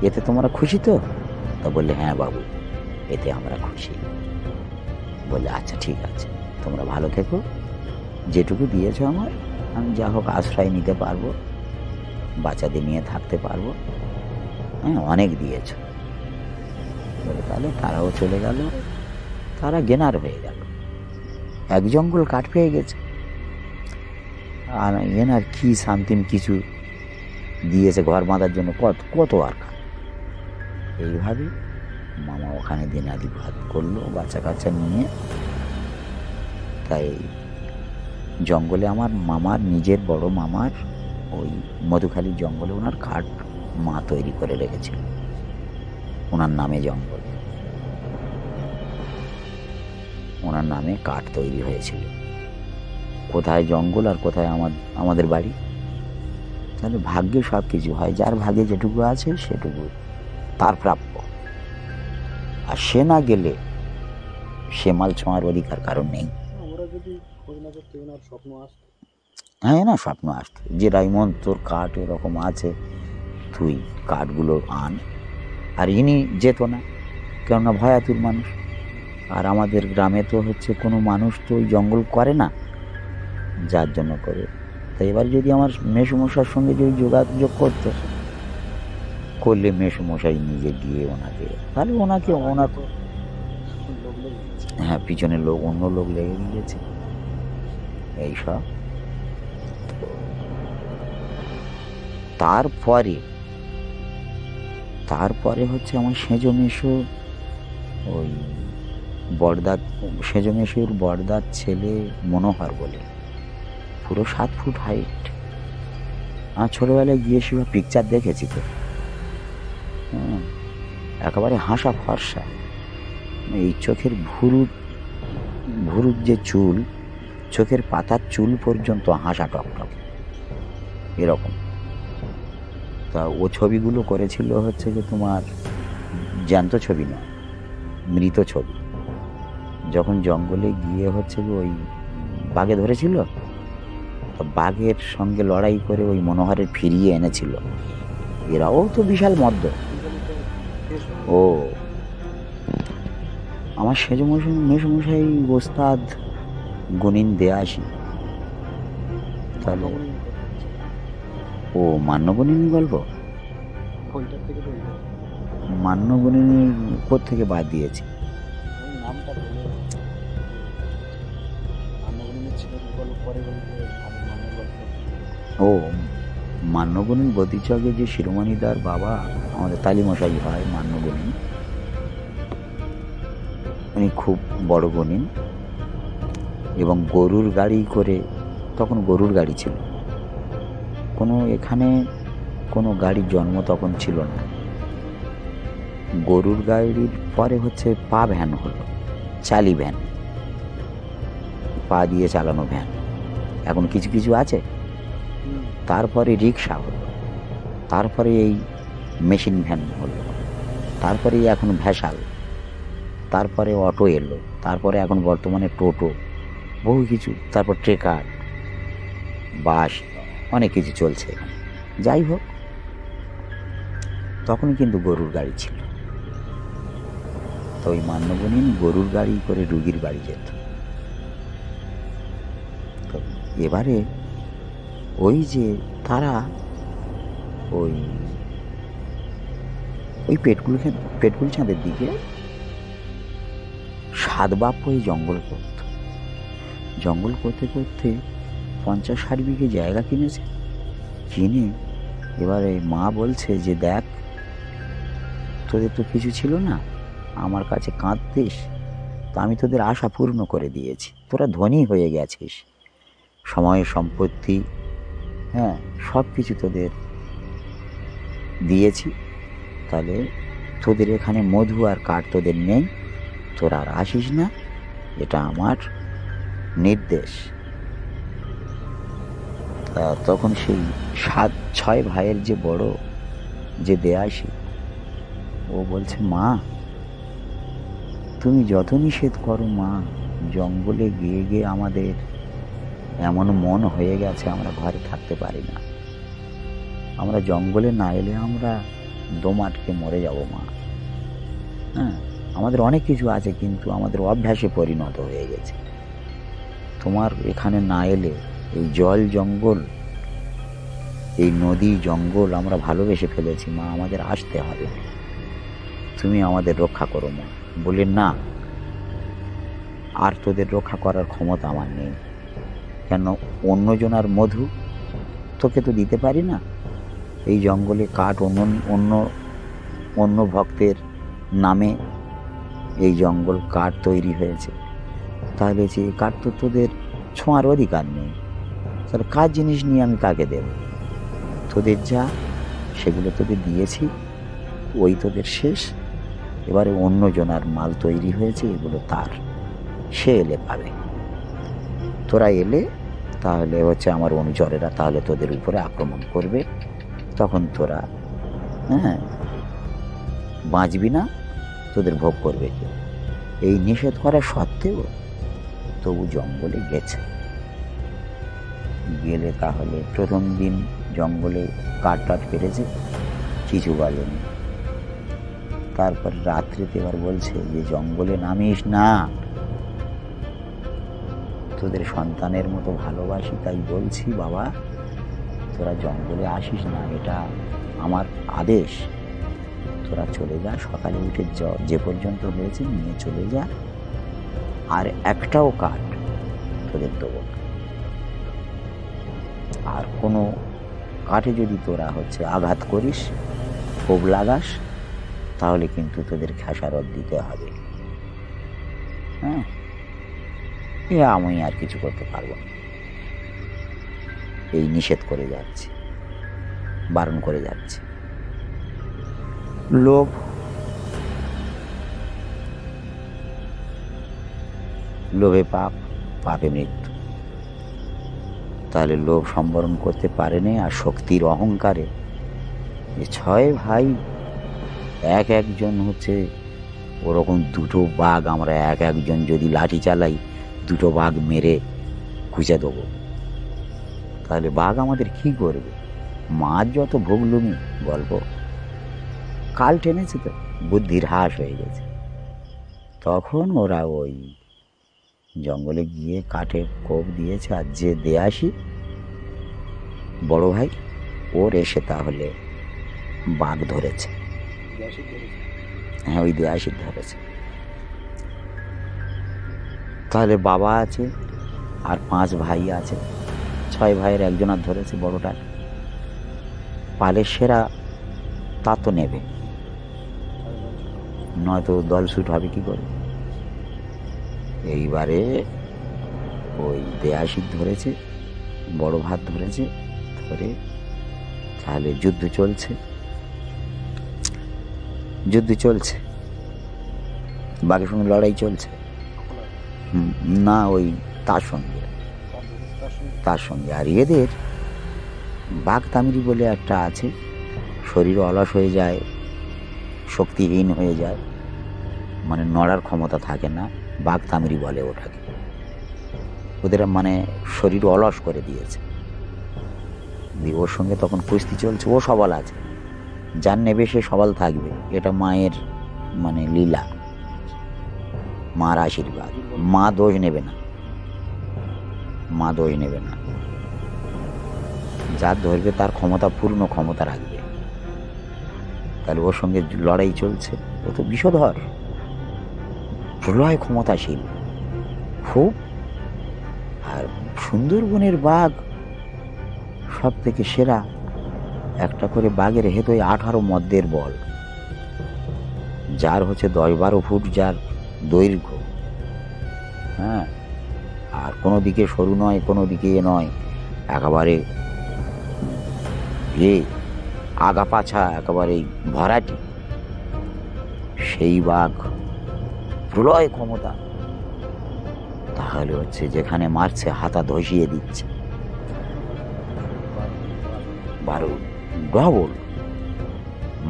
এতে তোমরা খুশি তো? তা বললে হ্যাঁ বাবু, এতে আমরা খুশি। বলে আচ্ছা ঠিক আছে, তোমরা ভালো থেকো, যেটুকু দিয়েছো আমার, আমি যা হোক আশ্রয় নিতে পারবো, বাচ্চাদের নিয়ে থাকতে পারবো, হ্যাঁ অনেক দিয়েছ। বলে তাহলে তারাও চলে গেল, তারা গেনার হয়ে গেল, এক জঙ্গল কাঠ পেয়ে গেছে, আর এনার কি শান্তিম কিছু দিয়েছে ঘর বাঁধার জন্য, কত আর। এইভাবে মামা ওখানে দিনাদি ভাত করলো বাচ্চা কাচ্চা নিয়ে। তাই জঙ্গলে আমার মামার, নিজের বড় মামার ওই মধুখালী জঙ্গলে ওনার কাঠ মা তৈরি করে রেখেছিল, ওনার নামে জঙ্গল, ওনার নামে কাঠ তৈরি হয়েছিল। কোথায় জঙ্গল আর কোথায় আমাদের বাড়ি। তাহলে ভাগ্যে সব কিছু হয়, যার ভাগ্যে যেটুকু আছে সেটুকু তার প্রাপ্য, আর সে না গেলে সে মাল ছোঁয়ার অধিকার কারণ নেই। হ্যাঁ না, স্বপ্ন আসতো যে রাইমন তোর কাঠ এরকম আছে, তুই কাঠগুলো আন। আর ইনি যেত না, কেননা ভয়াতুর মানুষ, আর আমাদের গ্রামে তো হচ্ছে কোনো মানুষ তো ওই জঙ্গল করে না, যার জন্য করে। তাই এবার যদি আমার মেসোমশার সঙ্গে যদি যোগাযোগ করলে মেসোমশাই নিজে গিয়ে ওনাকে, তাহলে ওনার হ্যাঁ পিছনে অন্য লোক লেগে গিয়েছে এইসব। তারপরে হচ্ছে আমার সেজো মেশো, ওই সেজো মেশোর বড়দার ছেলে মনোহর বলে, পুরো 7 ফুট হাইট। আমার ছোটবেলায় গিয়ে সে পিকচার দেখেছি তো, একেবারে হাসা ফর্সা, এই চোখের ভুরুর যে চুল, চোখের পাতার চুল পর্যন্ত হাসা টকটক এরকম। তা ও ছবিগুলো করেছিল হচ্ছে যে তোমার জ্যান্ত ছবি নয়, মৃত ছবি। যখন জঙ্গলে গিয়ে হচ্ছে ওই বাঘে ধরেছিল, তো বাঘের সঙ্গে লড়াই করে ওই মনোহরের ফিরিয়ে এনেছিল। এরাও তো বিশাল মদ্য। ও আমার মেসমশাই ওস্তাদ গুনিন দেয়াসি। তাহলে ও মান্যগুনিনী গল্প, মান্যগুনিনী কোত্থেকে বাদ দিয়েছি? ও মান্যগুনিন বদিচকে যে শিরোমণিদার বাবা আমাদের তালিমশাই হয়, মান্যগুনিন উনি খুব বড় গণিন এবং গরুর গাড়ি করে, তখন গরুর গাড়ি ছিল, এখানে কোনো গাড়ির জন্ম তখন ছিল না। গরুর গাড়ির পরে হচ্ছে পা ভ্যান হলো, চালি ভ্যান, পা দিয়ে চালানো ভ্যান, এখন কিছু কিছু আছে। তারপরে রিক্সা হলো, তারপরে এই মেশিন ভ্যান হলো, তারপরে এখন ভ্যাসাল, তারপরে অটো এলো, তারপরে এখন বর্তমানে টোটো, বহু কিছু, তারপর ট্রেকার, বাস, অনেক কিছু চলছে এখানে। যাই হোক, তখন কিন্তু গরুর গাড়ি ছিল। তো ওই মান্যগণিন গরুর গাড়ি করে রুগীর বাড়ি যেত। তো এবারে ওই যে তারা ওই ওই পেটকুল চাঁদের দিকে 7 বাপ ওই জঙ্গল করত। জঙ্গল করতে করতে 50-60 বিঘে জায়গা কিনেছে। কিনে এবারে মা বলছে যে দেখ, তোদের তো কিছু ছিল না, আমার কাছে কাঁদতিস, তো আমি তোদের আশা পূর্ণ করে দিয়েছি, তোরা ধনী হয়ে গেছিস, সময় সম্পত্তি, হ্যাঁ, সব কিছু তোদের দিয়েছি, তাহলে তোদের এখানে মধু আর কাঠ তোদের নেই, তোরা আর আসিস না, এটা আমার নির্দেশ। তখন সেই 7-6 ভাইয়ের যে বড় যে দেয়াসী, ও বলছে মা, তুমি যত নিষেধ করো মা, জঙ্গলে গিয়ে গিয়ে আমাদের এমন মন হয়ে গেছে আমরা ঘরে থাকতে পারি না, আমরা জঙ্গলে না এলে আমরা দম আটকে মরে যাব মা। হ্যাঁ, আমাদের অনেক কিছু আছে, কিন্তু আমাদের অভ্যাসে পরিণত হয়ে গেছে। তোমার এখানে না এলে এই জল জঙ্গল, এই নদী জঙ্গল আমরা ভালোবেসে ফেলেছি মা, আমাদের আসতে হবে, তুমি আমাদের রক্ষা করো মা। বলে না, আর তোদের রক্ষা করার ক্ষমতা আমার নেই, কেন অন্যজনার মধু তোকে তো দিতে পারি না, এই জঙ্গলে কাঠ অন্য ভক্তের নামে এই জঙ্গল কাঠ তৈরি হয়েছে, তাহলে যে কাঠ তো তোদের ছোঁয়ার অধিকার নেই, তাহলে কার জিনিস নিয়ে আমি কাকে দেব? তোদের যা, সেগুলো তোদের দিয়েছি, ওই তোদের শেষ, এবারে অন্যজনার মাল তৈরি হয়েছে, এগুলো তার, সে এলে পাবে, তোরা এলে তাহলে হচ্ছে আমার অনুচরেরা তাহলে তোদের উপরে আক্রমণ করবে, তখন তোরা বাঁচবি না, তোদের ভোগ করবে কেউ। এই নিষেধ করা সত্ত্বেও তবু জঙ্গলে গেছে। গেলে তাহলে প্রথম দিন জঙ্গলে কাঠ টাট পেরেছে, কিছু বলেনি। তারপর রাত্রিতে এবার বলছে যে জঙ্গলে নামিস না, তোদের সন্তানের মতো ভালোবাসি, তাই বলছি বাবা, তোরা জঙ্গলে আসিস না, এটা আমার আদেশ, তোরা চলে যা, সকালে উঠে যে পর্যন্ত হয়েছে নিয়ে চলে যা, আর একটাও কাঠ তোদের দেবো না, আর কোনো কাঠে যদি তোরা হচ্ছে আঘাত করিস, ক্ষোভ লাগাস, তাহলে কিন্তু তোদের খেসারত দিতে হবে। হ্যাঁ, আমি আর কিছু করতে পারবো না, এই নিষেধ করে যাচ্ছে, বারণ করে যাচ্ছে। লোভ, লোভে পাপ, পাপে মৃত্যু। তাহলে লোভ সম্বরণ করতে পারেনি, আর শক্তির অহংকারে যে 6 ভাই একজন হচ্ছে ওরকম 2টো বাঘ, আমরা একজন যদি লাঠি চালাই 2টো বাঘ মেরে খুঁজে দেবো, তাহলে বাঘ আমাদের কি করবে? মাছ যত ভোগলুমি গল্প, কাল টেনেছে তো, বুদ্ধির হ্রাস হয়ে গেছে। তখন ওরা ওই জঙ্গলে গিয়ে কাঠে কোপ দিয়েছে, আর যে দেয়াসী বড় ভাই, ওর এসে তাহলে বাঘ ধরেছে। হ্যাঁ, ওই দেয়াসী ধরেছে। তাহলে বাবা আছে আর 5 ভাই আছে, 6 ভাইয়ের একজনার ধরেছে, বড়টার পালের সেরা, তা তো নেবে, নয়তো দলছুট হবে কি করে? এইবারে ওই দেয়াশিক ধরেছে, বড় ভাত ধরেছে, ধরে তাহলে যুদ্ধ চলছে, বাঘের সঙ্গে লড়াই চলছে। না, ওই তার সঙ্গে আর এদের বাঘ তামিরি বলে একটা আছে, শরীর অলস হয়ে যায়, শক্তিহীন হয়ে যায়, মানে নড়ার ক্ষমতা থাকে না, বাঘ তামিরি বলে ওটাকে। ওদের মানে শরীর অলস করে দিয়েছে। ওর সঙ্গে তখন কুস্তি চলছে, ও সবল আছে, যার নেবে সে সবল থাকবে, এটা মায়ের মানে লীলা, মার আশীর্বাদ। মা দোষ নেবে না, যার ধরবে তার পূর্ণ ক্ষমতা রাখবে। তাহলে ওর সঙ্গে লড়াই চলছে, ও তো বিষধর, প্রলয় ক্ষমতাশীল খুব। আর সুন্দরবনের বাঘ সব থেকে সেরা। একটা করে বাঘের হেতোয় 18 মদ্যের বল, যার হচ্ছে 10-12 ফুট যার দৈর্ঘ্য। হ্যাঁ, আর কোনো দিকে সরু নয়, কোনো দিকে নয়, একেবারে আগা পাছা একেবারে ভরাটি। সেই বাঘ প্রলয় ক্ষমতা, তাহলে হচ্ছে যেখানে মারছে হাতা ধসিয়ে দিচ্ছে। ডবল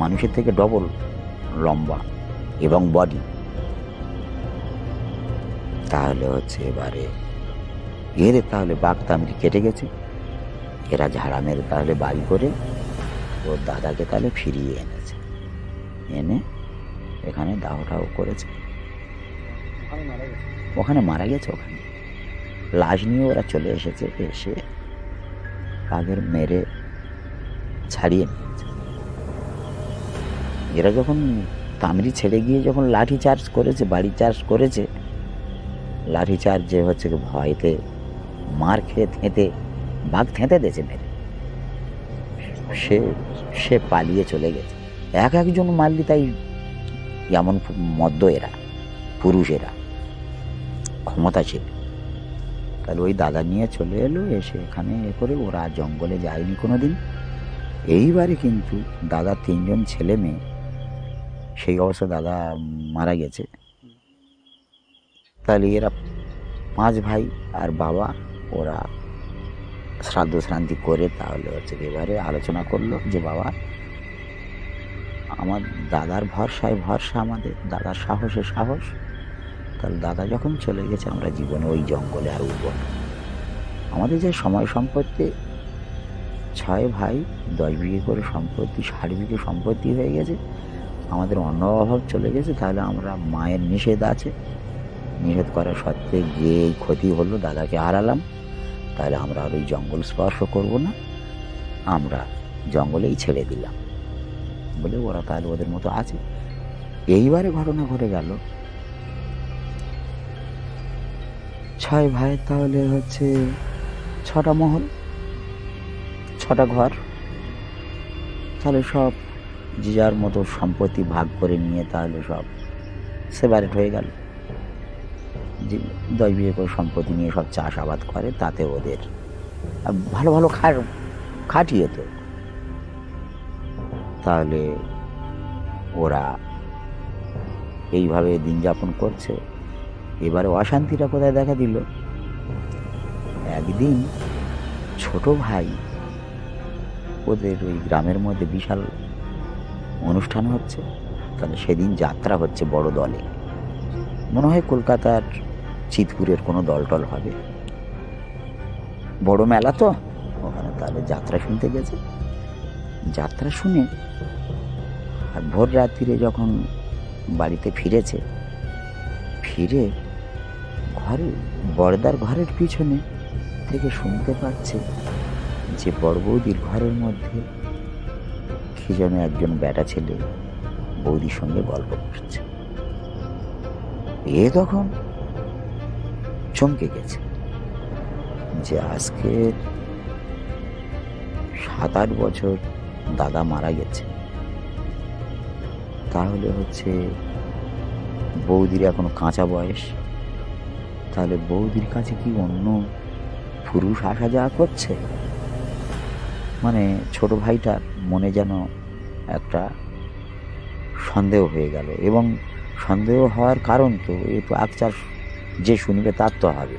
মানুষের থেকে ডবল লম্বা এবং বডি। তাহলে হচ্ছে এবারে এদের তাহলে বাঘ তামিরি কেটে গেছে। এরা ঝাড়া মেরে তাহলে বাড়ি করে ওর দাদাকে তাহলে ফিরিয়ে এনেছে, এনে এখানে দাহটাও করেছে। ওখানে মারা গেছে, ওখানে লাশ নিয়ে ওরা চলে এসেছে, এসে বাঘের মেরে ছাড়িয়ে নিয়েছে। এরা যখন তামিরি ছেড়ে গিয়ে যখন লাঠি চার্জ করেছে, বাড়ি চার্জ করেছে, লাঠি চার্জে হচ্ছে ভয়তে মার খেয়ে থেঁতে বাঘ থেঁতে দিয়েছে মেরে, সে পালিয়ে চলে গেছে। একজন মারলি তাই এমন মদ্য এরা, পুরুষেরা ক্ষমতাশীল। তাহলে ওই দাদা নিয়ে চলে এলো, এসে এখানে করে ওরা জঙ্গলে যায়নি কোনোদিন। এইবারে কিন্তু দাদা 3 জন ছেলে মেয়ে, সেই অবস্থা দাদা মারা গেছে। তাহলে এরা 5 ভাই আর বাবা, ওরা শ্রাদ্ধ শ্রান্তি করে তাহলে হচ্ছে এবারে আলোচনা করলো যে বাবা, আমার দাদার ভরসায় ভরসা, আমাদের দাদার সাহসে সাহস, তাহলে দাদা যখন চলে গেছে আমরা জীবনে ওই জঙ্গলে আর উঠব না। আমাদের যে সময় সম্পত্তি 6 ভাই 10 বিঘে করে সম্পত্তি, 60 বিঘে সম্পত্তি হয়ে গেছে, আমাদের অন্ন অভাব চলে গেছে। তাহলে আমরা মায়ের নিষেধ আছে, নিষেধ করার সত্ত্বে যে ক্ষতি হলো, দাদাকে হারালাম, তাহলে আমরা আর ওই জঙ্গল স্পর্শ করব না, আমরা জঙ্গলেই ছেড়ে দিলাম বলে ওরা তাহলে ওদের মতো আছে। এইবারে ঘটনা ঘটে গেল, 6 ভাই তাহলে হচ্ছে 6টা মহল, 6টা ঘর, তাহলে সব যে যার মতো সম্পত্তি ভাগ করে নিয়ে তাহলে সব সেপারেট হয়ে গেল। যে 10 বিঘে করে সম্পত্তি নিয়ে সব চাষাবাদ করে, তাতে ওদের ভালো ভালো খাটিয়ে তো। তাহলে ওরা এইভাবে দিন যাপন করছে। এবারে অশান্তিটা কোথায় দেখা দিল, একদিন ছোট ভাই, ওদের ওই গ্রামের মধ্যে বিশাল অনুষ্ঠান হচ্ছে, তাহলে সেদিন যাত্রা হচ্ছে বড় দলে, মনে হয় কলকাতার চিতপুরের কোনো দল হবে, বড় মেলা তো ওখানে। তাহলে যাত্রা শুনতে গেছে, যাত্রা শুনে আর ভোর রাত্রিরে যখন বাড়িতে ফিরেছে, ফিরে বড়দার ঘরের পিছনে থেকে শুনতে পাচ্ছে যে বড় বৌদির ঘরের মধ্যে কি যেন একজন বেটা ছেলে বৌদির সঙ্গে গল্প করছে। তখন চমকে গেছে যে আজকে 7-8 বছর দাদা মারা গেছে, তাহলে হচ্ছে বৌদির এখনো কাঁচা বয়স, তাহলে বৌদির কাছে কি অন্য পুরুষ আসা যাওয়া করছে? মানে ছোট ভাইটার মনে যেন একটা সন্দেহ হয়ে গেল, এবং সন্দেহ হওয়ার কারণ তো একটু আকচার যে শুনবে তার তো হবে।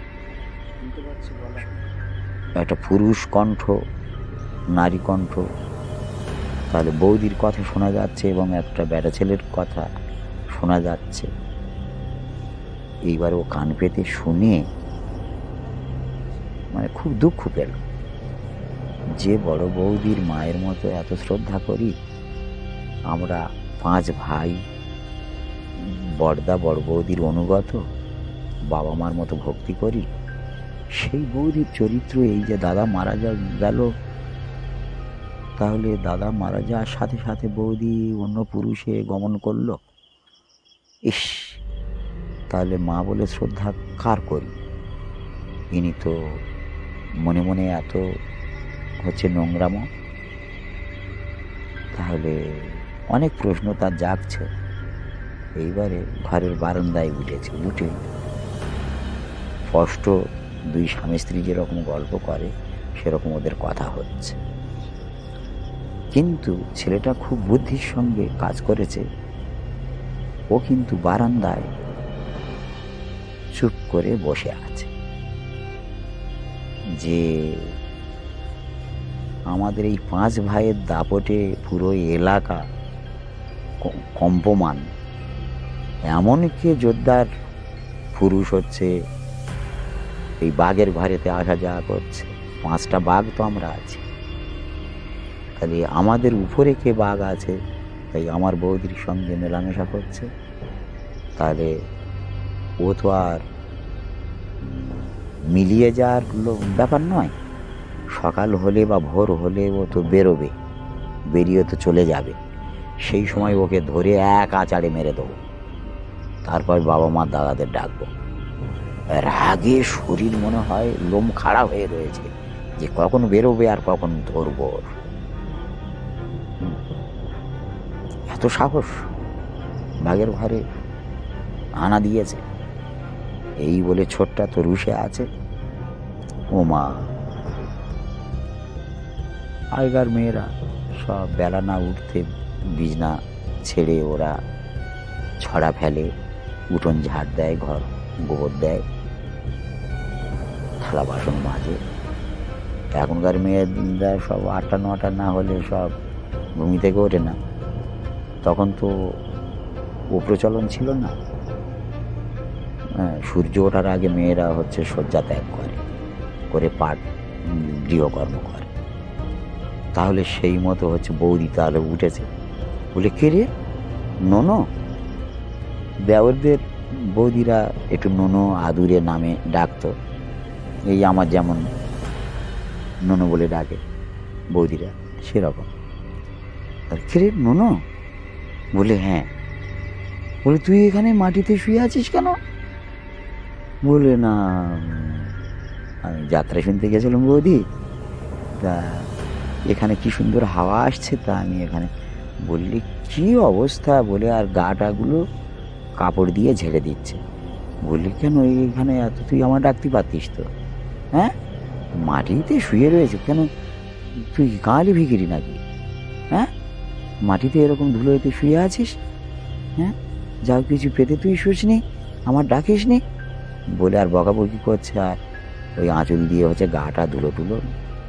একটা পুরুষ কণ্ঠ, নারী কণ্ঠ, তাহলে বৌদির কথা শোনা যাচ্ছে এবং একটা বেটা ছেলের কথা শোনা যাচ্ছে। এইবার ও কান পেতে শুনে মানে খুব দুঃখ পেল, যে বড় বৌদির মায়ের মতো এত শ্রদ্ধা করি আমরা 5 ভাই, বড়দা বড় বৌদির অনুগত, বাবা মার মতো ভক্তি করি, সেই বৌদির চরিত্র এই যে দাদা মারা গেল, তাহলে দাদা মারা যাওয়ার সাথে সাথে বৌদি অন্য পুরুষে গমন করলো। ইস, তাহলে মা বলে শ্রদ্ধা কার করি? ইনি তো মনে মনে এত হচ্ছে নোংরামো। তাহলে অনেক প্রশ্ন তার জাগছে। এইবারে ঘরের বারান্দায় উঠেছে, উঠে স্পষ্ট 2 স্বামী স্ত্রী যেরকম গল্প করে সেরকম ওদের কথা হচ্ছে। কিন্তু ছেলেটা খুব বুদ্ধির সঙ্গে কাজ করেছে। ও কিন্তু বারান্দায় চুপ করে বসে আছে, যে আমাদের এই 5 ভাইয়ের দাপটে পুরো এলাকা কম্পমান। এমন কি জোরদার পুরুষ হচ্ছে এই বাঘের ঘরেতে আসা যাওয়া করছে। 5টা বাঘ তো আমরা আছি, তাহলে আমাদের উপরে কে বাঘ আছে তাই আমার বৌদির সঙ্গে মেলামেশা করছে? তাহলে ও তো আর মিলিয়ে যাওয়ার ব্যাপার নয়। সকাল হলে বা ভোর হলে ও তো বেরোবে, বেরিয়ে তো চলে যাবে। সেই সময় ওকে ধরে এক আচারে মেরে দেবো, তারপর বাবা মা দাদাদের ডাকবো। রাগে শরীর মনে হয় লোম খাড়া হয়ে রয়েছে, যে কখন বেরোবে আর কখন ধরবো। এত সাহস বাঘের ঘরে আনা দিয়েছে। এই বলে ছোটটা তো রুষে আছে। ও মা, আগেকার মেয়েরা সব বেলা না উঠতে বিছনা ছেড়ে ওরা ছড়া ফেলে, উঠোন ঝাড় দেয়, ঘর গোবর দেয়, থালা বাসন মাজে। এখনকার মেয়েরা সব 8টা 9টা না হলে সব ঘুমি থেকে ওঠে না। তখন তো ও প্রচলন ছিল না। সূর্য ওঠার আগে মেয়েরা হচ্ছে শয্যা ত্যাগ করে পাঠ গৃহকর্ম করে। তাহলে সেই মতো হচ্ছে বৌদি তাহলে উঠেছে, বলে কে রে নোনো? দেওরদের বৌদিরা একটু নোনো আদুরে নামে ডাকতো, এই আমার যেমন নোনো বলে ডাকে বৌদিরা, সেরকম। আর কে রে নোনো? বলে হ্যাঁ। বলে তুই এখানে মাটিতে শুয়ে আছিস কেন? বলে না, আমি যাত্রা শুনতে গেছিলাম বৌদি, তা এখানে কি সুন্দর হাওয়া আসছে, তা আমি এখানে। বললি কি অবস্থা? বলে আর গাটাগুলো কাপড় দিয়ে ঝেড়ে দিচ্ছে। বললি কেন এখানে এত, তুই আমার ডাকতে পারতিস তো? হ্যাঁ, মাটিতে শুয়ে রয়েছে কেন? তুই কাঁলি ভিখিরি নাকি? হ্যাঁ, মাটিতে এরকম ধুলোতে শুয়ে আছিস? হ্যাঁ, যাও কিছু পেতে তুই শুসনি, আমার ডাকিস নি? বলে আর বকাবকি করছে, আর ওই আঁচল দিয়ে হচ্ছে গাটা ধুলো ধুলো,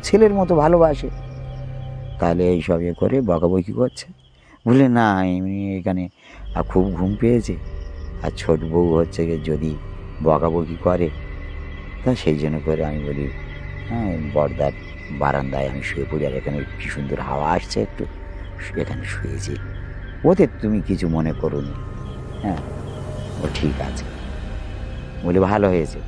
ছেলের মতো ভালোবাসে। তাহলে এইসব করে বকাবকি করছে। বলে না, এমনি এখানে আর খুব ঘুম পেয়েছে, আর ছোট বউ হচ্ছে যদি বকাবকি করে তা সেই জন্য করে আমি বলি হ্যাঁ বড়দার বারান্দায় আমি শুয়ে পড়ি, আর এখানে কি সুন্দর হাওয়া আসছে, একটু এখানে শুয়েছি, ওতে তুমি কিছু মনে করো নি। হ্যাঁ, ও ঠিক আছে। বলে ভালো হয়েছে,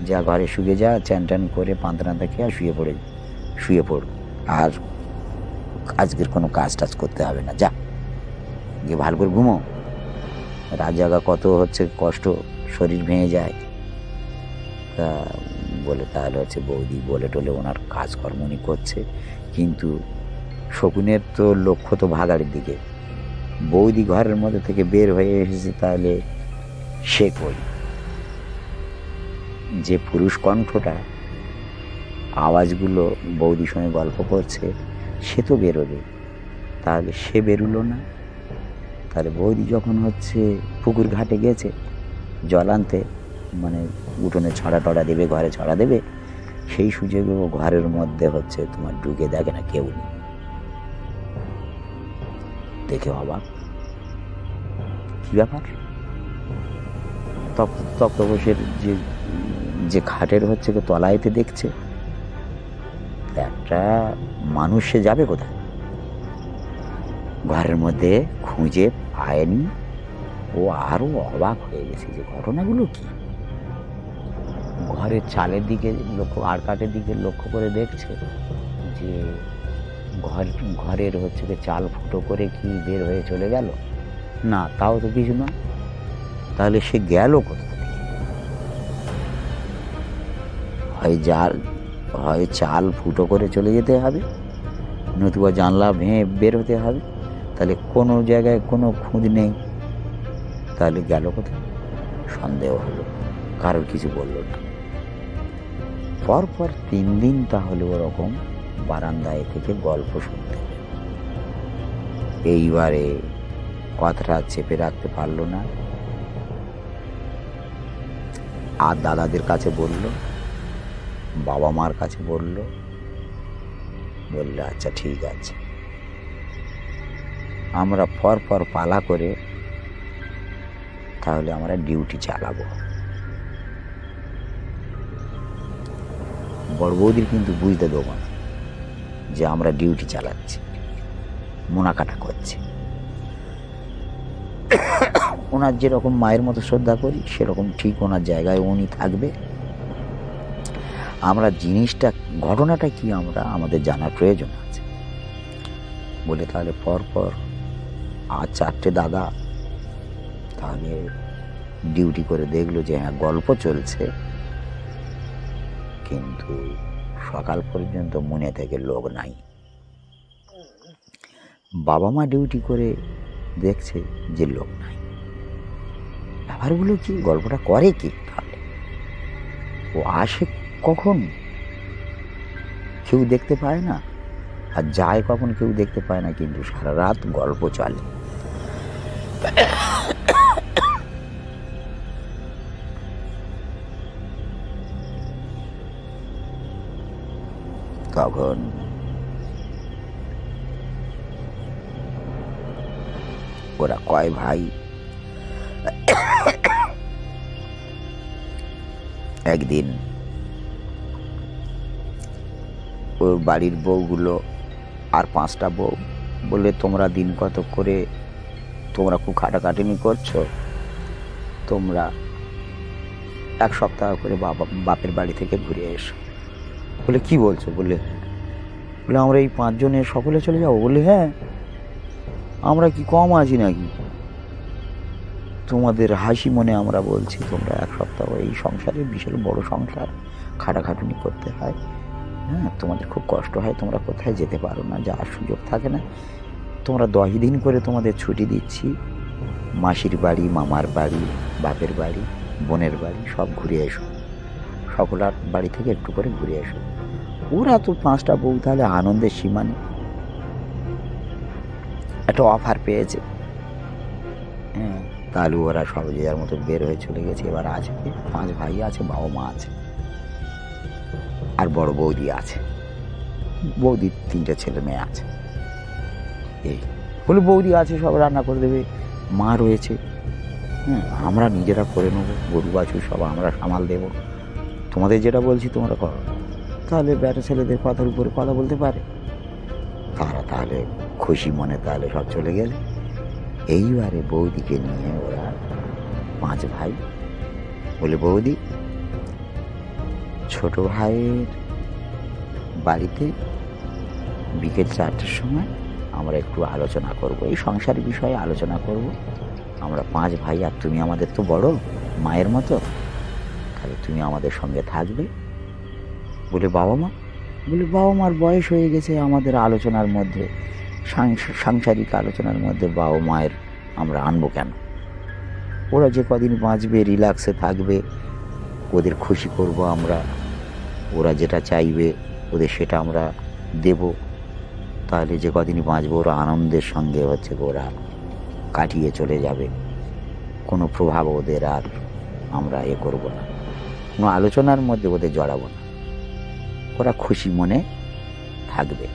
যা ঘরে শুয়ে যা, চ্যান ট্যান করে পান্তা খেয়ে আর শুয়ে পড়, আর আজকের কোনো কাজ টাজ করতে হবে না, যা গিয়ে ভালো করে ঘুমো। রাত জাগা কত হচ্ছে কষ্ট, শরীর ভেঙে যায়। তা বলে তাহলে হচ্ছে বৌদি বলে টলে ওনার কাজকর্ম উনি করছে, কিন্তু শকুনের তো লক্ষ্য তো ভাগাড়ের দিকে। বৌদি ঘরের মধ্যে থেকে বের হয়ে এসেছে, তাহলে সে কই? যে পুরুষ কণ্ঠটা আওয়াজগুলো বৌদির সঙ্গে গল্প করছে সে তো বেরোবে, তাহলে সে বেরোলো না। তাহলে বৌদি যখন হচ্ছে পুকুর ঘাটে গেছে জল আনতে, মানে উঠোনে ছড়া টড়া দেবে, ঘরে ছড়া দেবে, সেই সুযোগে ও ঘরের মধ্যে হচ্ছে তোমার ঢুকে দেখে না কেউ নেই, দেখে অবাক, কি ব্যাপার। তক্তপোষের যে খাটের হচ্ছে তলাইতে দেখছে একটা মানুষ, সে যাবে কোথায়, ঘরের মধ্যে খুঁজে পায়নি। ও আরো অবাক হয়ে গেছে যে ঘটনাগুলো কি। ঘরের চালের দিকে আর কাঠের দিকে লক্ষ্য করে দেখছে যে ঘরের হচ্ছে চাল ফুটো করে কি বের হয়ে চলে গেল না, তাও তো কিছু না। তাহলে সে গেল কোথা থেকে? হয় চাল ফুটো করে চলে যেতে হবে, নতুবা জানলা ভেঙে বের হতে হবে। তাহলে কোনো জায়গায় কোনো খুঁজ নেই, তাহলে গেল কোথায়? সন্দেহ হলো, কারোর কিছু বলল না। পরপর 3 দিন তাহলে ওরকম বারান্দায় থেকে গল্প শুনতে। এইবারে কথাটা চেপে রাখতে পারলো না, আর দাদাদের কাছে বলল, বাবা মার কাছে বলল, বললে আচ্ছা ঠিক আছে, আমরা পরপর পালা করে তাহলে আমরা ডিউটি চালাবো। বড় বৌদির কিন্তু বুঝতে দেবো না যে আমরা ডিউটি চালাচ্ছি, মোনাকাটা করছি। ওনার যেরকম মায়ের মতো শ্রদ্ধা করি সেরকম ঠিক ওনার জায়গায় উনি থাকবে। আমরা জিনিসটা, ঘটনাটা কি আমাদের জানার প্রয়োজন আছে বলে তাহলে পরপর আর 4টে দাদা তাহলে ডিউটি করে দেখলো যে হ্যাঁ গল্প চলছে, কিন্তু সকাল পর্যন্ত মনে থেকে লোক নাই। বাবা মা ডিউটি করে দেখছে যে লোক নাই। ব্যাপারগুলো কি, গল্পটা করে কি, তাহলে ও আসে কখন কেউ দেখতে পায় না, আর যায় কখন কেউ দেখতে পায় না, কিন্তু সারা রাত গল্প চলে। তখন ওরা কয় ভাই, একদিন ওর বাড়ির বউগুলো আর 5টা বউ বলে, তোমরা দিন কত করে তোমরা খুব খাটাখাটনি করছো, তোমরা 1 সপ্তাহ করে বাপের বাড়ি থেকে ঘুরে এসো। বলে কি বলছো? বলে আমরা এই 5 জনে সকলে চলে যাবো? বলে হ্যাঁ, আমরা কি কম আছি নাকি? তোমাদের হাসি মনে আমরা বলছি, তোমরা 1 সপ্তাহ, এই সংসারে বিশাল বড় সংসার, খাটাখাটুনি করতে হয়, হ্যাঁ, তোমাদের খুব কষ্ট হয়, তোমরা কোথায় যেতে পারো না, যাওয়ার সুযোগ থাকে না, তোমরা 10 দিন করে তোমাদের ছুটি দিচ্ছি, মাসির বাড়ি, মামার বাড়ি, বাপের বাড়ি, বোনের বাড়ি সব ঘুরে এসো, সকলার বাড়ি থেকে একটু করে ঘুরে এসো। ওরা তো 5টা বউ তাহলে আনন্দের সীমা নেই, একটা অফার পেয়েছে, হ্যাঁ, তাহলে ওরা সব যে যার মতো বের হয়ে চলে গেছে। এবার আছে 5 ভাই আছে, বাবা মা আছে, আর বড় বৌদি আছে, বৌদির 3টে ছেলে মেয়ে আছে। এই বলে বৌদি আছে, সব রান্না করে দেবে, মা রয়েছে, হ্যাঁ, আমরা নিজেরা করে নেবো, গরু বাছুর সব আমরা সামাল দেবো, তোমাদের যেটা বলছি তোমরা করো। তাহলে বেটা ছেলেদের কথার উপরে কথা বলতে পারে, তারা তাহলে খুশি মনে তাহলে সব চলে গেলে। এইবারে বৌদিকে নিয়ে ওরা 5 ভাই বলে, বৌদি ছোট ভাইয়ের বাড়িতে বিকেল 4টের সময় আমরা একটু আলোচনা করব, এই সংসার বিষয়ে আলোচনা করব। আমরা 5 ভাই, আর তুমি আমাদের তো বড় মায়ের মতো, তাহলে তুমি আমাদের সঙ্গে থাকবে। বলে বাবা মা? বলে বাবা মার বয়স হয়ে গেছে, আমাদের আলোচনার মধ্যে, সাংসারিক আলোচনার মধ্যে বাবা মায়ের আমরা আনবো কেন? ওরা যে কদিন বাঁচবে, রিল্যাক্সে থাকবে, ওদের খুশি করব আমরা, ওরা যেটা চাইবে ওদের সেটা আমরা দেব। তাহলে যে কদিনই বাঁচবো ওরা আনন্দের সঙ্গে ওরা কাটিয়ে চলে যাবে। কোনো প্রভাব ওদের আর আমরা করব না, কোনো আলোচনার মধ্যে ওদের জড়াবো না, ওরা খুশি মনে থাকবে।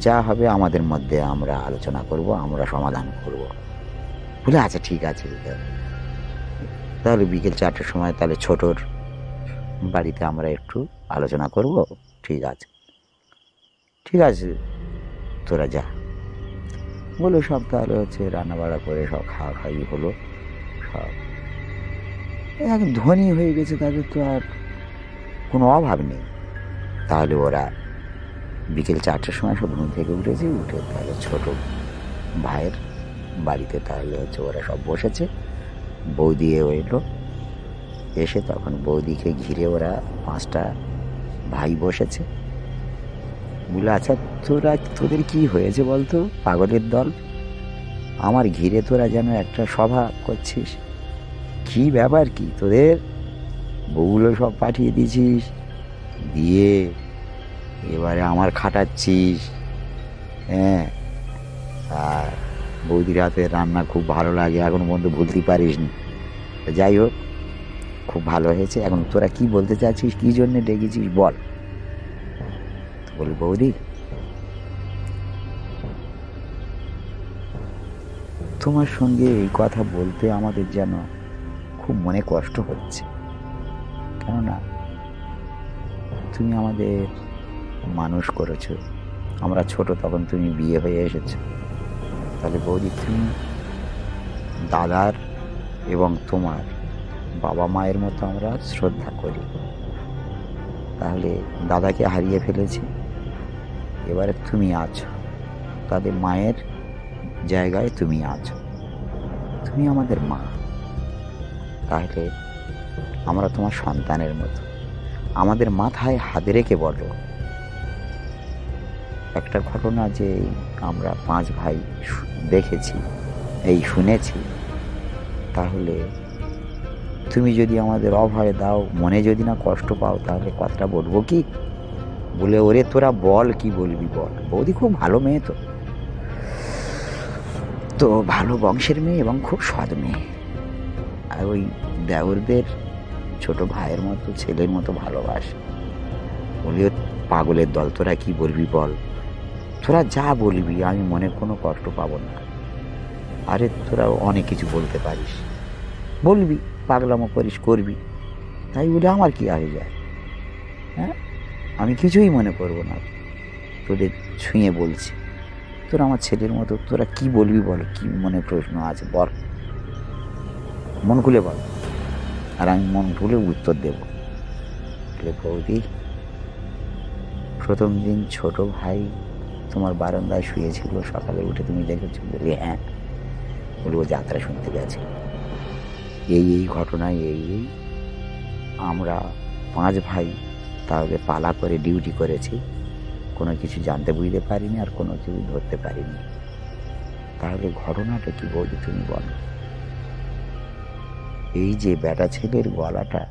যা হবে আমাদের মধ্যে আমরা আলোচনা করব, আমরা সমাধান করব। বলে আচ্ছা ঠিক আছে, তাহলে বিকেল 4টের সময় তাহলে ছোটোর বাড়িতে আমরা একটু আলোচনা করব। ঠিক আছে, ঠিক আছে, তোরা যা। বলে সব তাহলে রান্নাবাড়া করে সব খাওয়া খাওয়ি হলো। সব এখন ধনী হয়ে গেছে, তাদের তো আর কোনো অভাব নেই। তাহলে ওরা বিকেল 4টের সময় সব ঘুম থেকে উঠেছে, উঠে তাহলে ছোট ভাইয়ের বাড়িতে তাহলে ওরা সব বসেছে। বৌদি এলো, এসে তখন বৌদিকে ঘিরে ওরা 5টা ভাই বসেছে। বলে আচ্ছা তোদের কি হয়েছে বলতো, পাগলের দল, আমার ঘিরে তোরা যেন একটা সভা করছিস, কি ব্যাপার কি তোদের? বউগুলো সব পাঠিয়ে দিয়েছিস, দিয়ে এবারে আমার খাটাচ্ছিস। হ্যাঁ, আর বৌদির হাতের রান্না খুব ভালো লাগে, এখন পর্যন্ত ভুলতে পারিস নি। যাই হোক, খুব ভালো হয়েছে। এখন তোরা কি বলতে চাচ্ছিস, কি জন্যে ডেকেছিস বল। বলি বৌদি, তোমার সঙ্গে এই কথা বলতে আমাদের যেন খুব মনে কষ্ট হচ্ছে, কেননা তুমি আমাদের মানুষ করেছো, আমরা ছোট তখন তুমি বিয়ে হয়ে এসেছো। তাহলে বৌদি, তুমি দাদার এবং তোমার বাবা মায়ের মতো আমরা শ্রদ্ধা করি। তাহলে দাদাকে হারিয়ে ফেলেছি, এবারে তুমি আছো, তাদের মায়ের জায়গায় তুমি আছো, তুমি আমাদের মা। তাহলে আমরা তোমার সন্তানের মতো, আমাদের মাথায় হাত রেখে বলো একটা ঘটনা যে আমরা 5 ভাই দেখেছি, শুনেছি। তাহলে তুমি যদি আমাদের অভয় দাও, মনে যদি না কষ্ট পাও, তাহলে কথাটা বলবো কি? বলে ওরে তোরা বল, কি বলবি বল। বৌদি খুব ভালো মেয়ে, তো ভালো বংশের মেয়ে এবং খুব সৎ মেয়ে, আর ওই দেওরদের ছোট ভাইয়ের মতো, ছেলের মতো ভালোবাসে। বলি পাগলের দল, তোরা কি বলবি বল, তোরা যা বলবি আমি মনে কোনো কষ্ট পাবো না। আরে তোরা অনেক কিছু বলতে পারিস, বলবি, পাগলামো করিস, করবি, তাই বলে আমার কি হয়ে যায়? হ্যাঁ, আমি কিছুই মনে করবো না, তোদের ছুঁয়ে বলছি। তোরা আমার ছেলের মতো, তোরা কি বলবি বল, কি মনে প্রশ্ন আছে বল, মন খুলে বল, আর আমি মন খুলে উত্তর দেব। বৌদি, প্রথম দিন ছোট ভাই তোমার বারান্দায় শুয়েছিল, সকালে উঠে তুমি দেখেছো? বলি হ্যাঁ। বলি ও যাত্রা শুনতে গেছে, এই ঘটনায় এই আমরা 5 ভাই তাহলে পালা করে ডিউটি করেছি, কোনো কিছু জানতে বুঝতে পারিনি, আর কোনো কিছু ধরতে পারিনি। তাহলে ঘটনাটা কি বৌদি তুমি বলো। এই যে বেটা ছেলের গলাটা,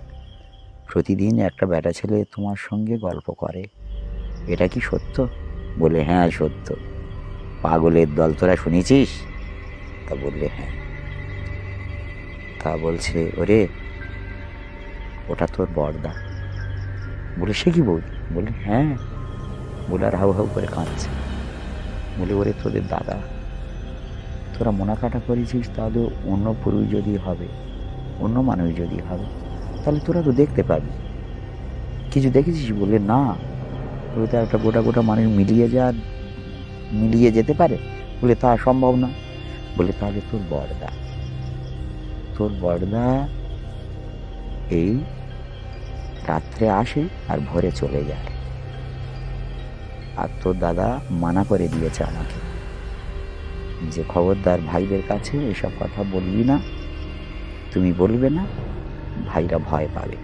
প্রতিদিন একটা বেটা ছেলে তোমার সঙ্গে গল্প করে, এটা কি সত্য? বলে হ্যাঁ সত্য। পাগলের দল, তোরা শুনেছিস? তা বললে হ্যাঁ। তা বলছে ওরে ওটা তোর বড়দা। বলে সে কি বৌদি? বলে হ্যাঁ। বলে আর হাউ হাউ করে কাঁদছে। বলে ওরে তোদের দাদা, তোরা মোনাকাটা করেছিস, তাহলে অন্য পুরুষ যদি হবে, অন্য মানুষ যদি হবে, তাহলে তোরা তো দেখতে পাবি, কিছু দেখেছিস? বলে না। বলে তো একটা গোটা মানুষ মিলিয়ে যেতে পারে? বলে তা সম্ভব না। বলে তাহলে তোর বড়দা এই রাত্রে আসে আর ভোরে চলে যায়, আর তোর দাদা মানা করে দিয়েছে আমাকে যে খবরদার ভাইদের কাছে এসব কথা বলবি না, তুমি বলবে না, ভাইরা ভয় পাবে।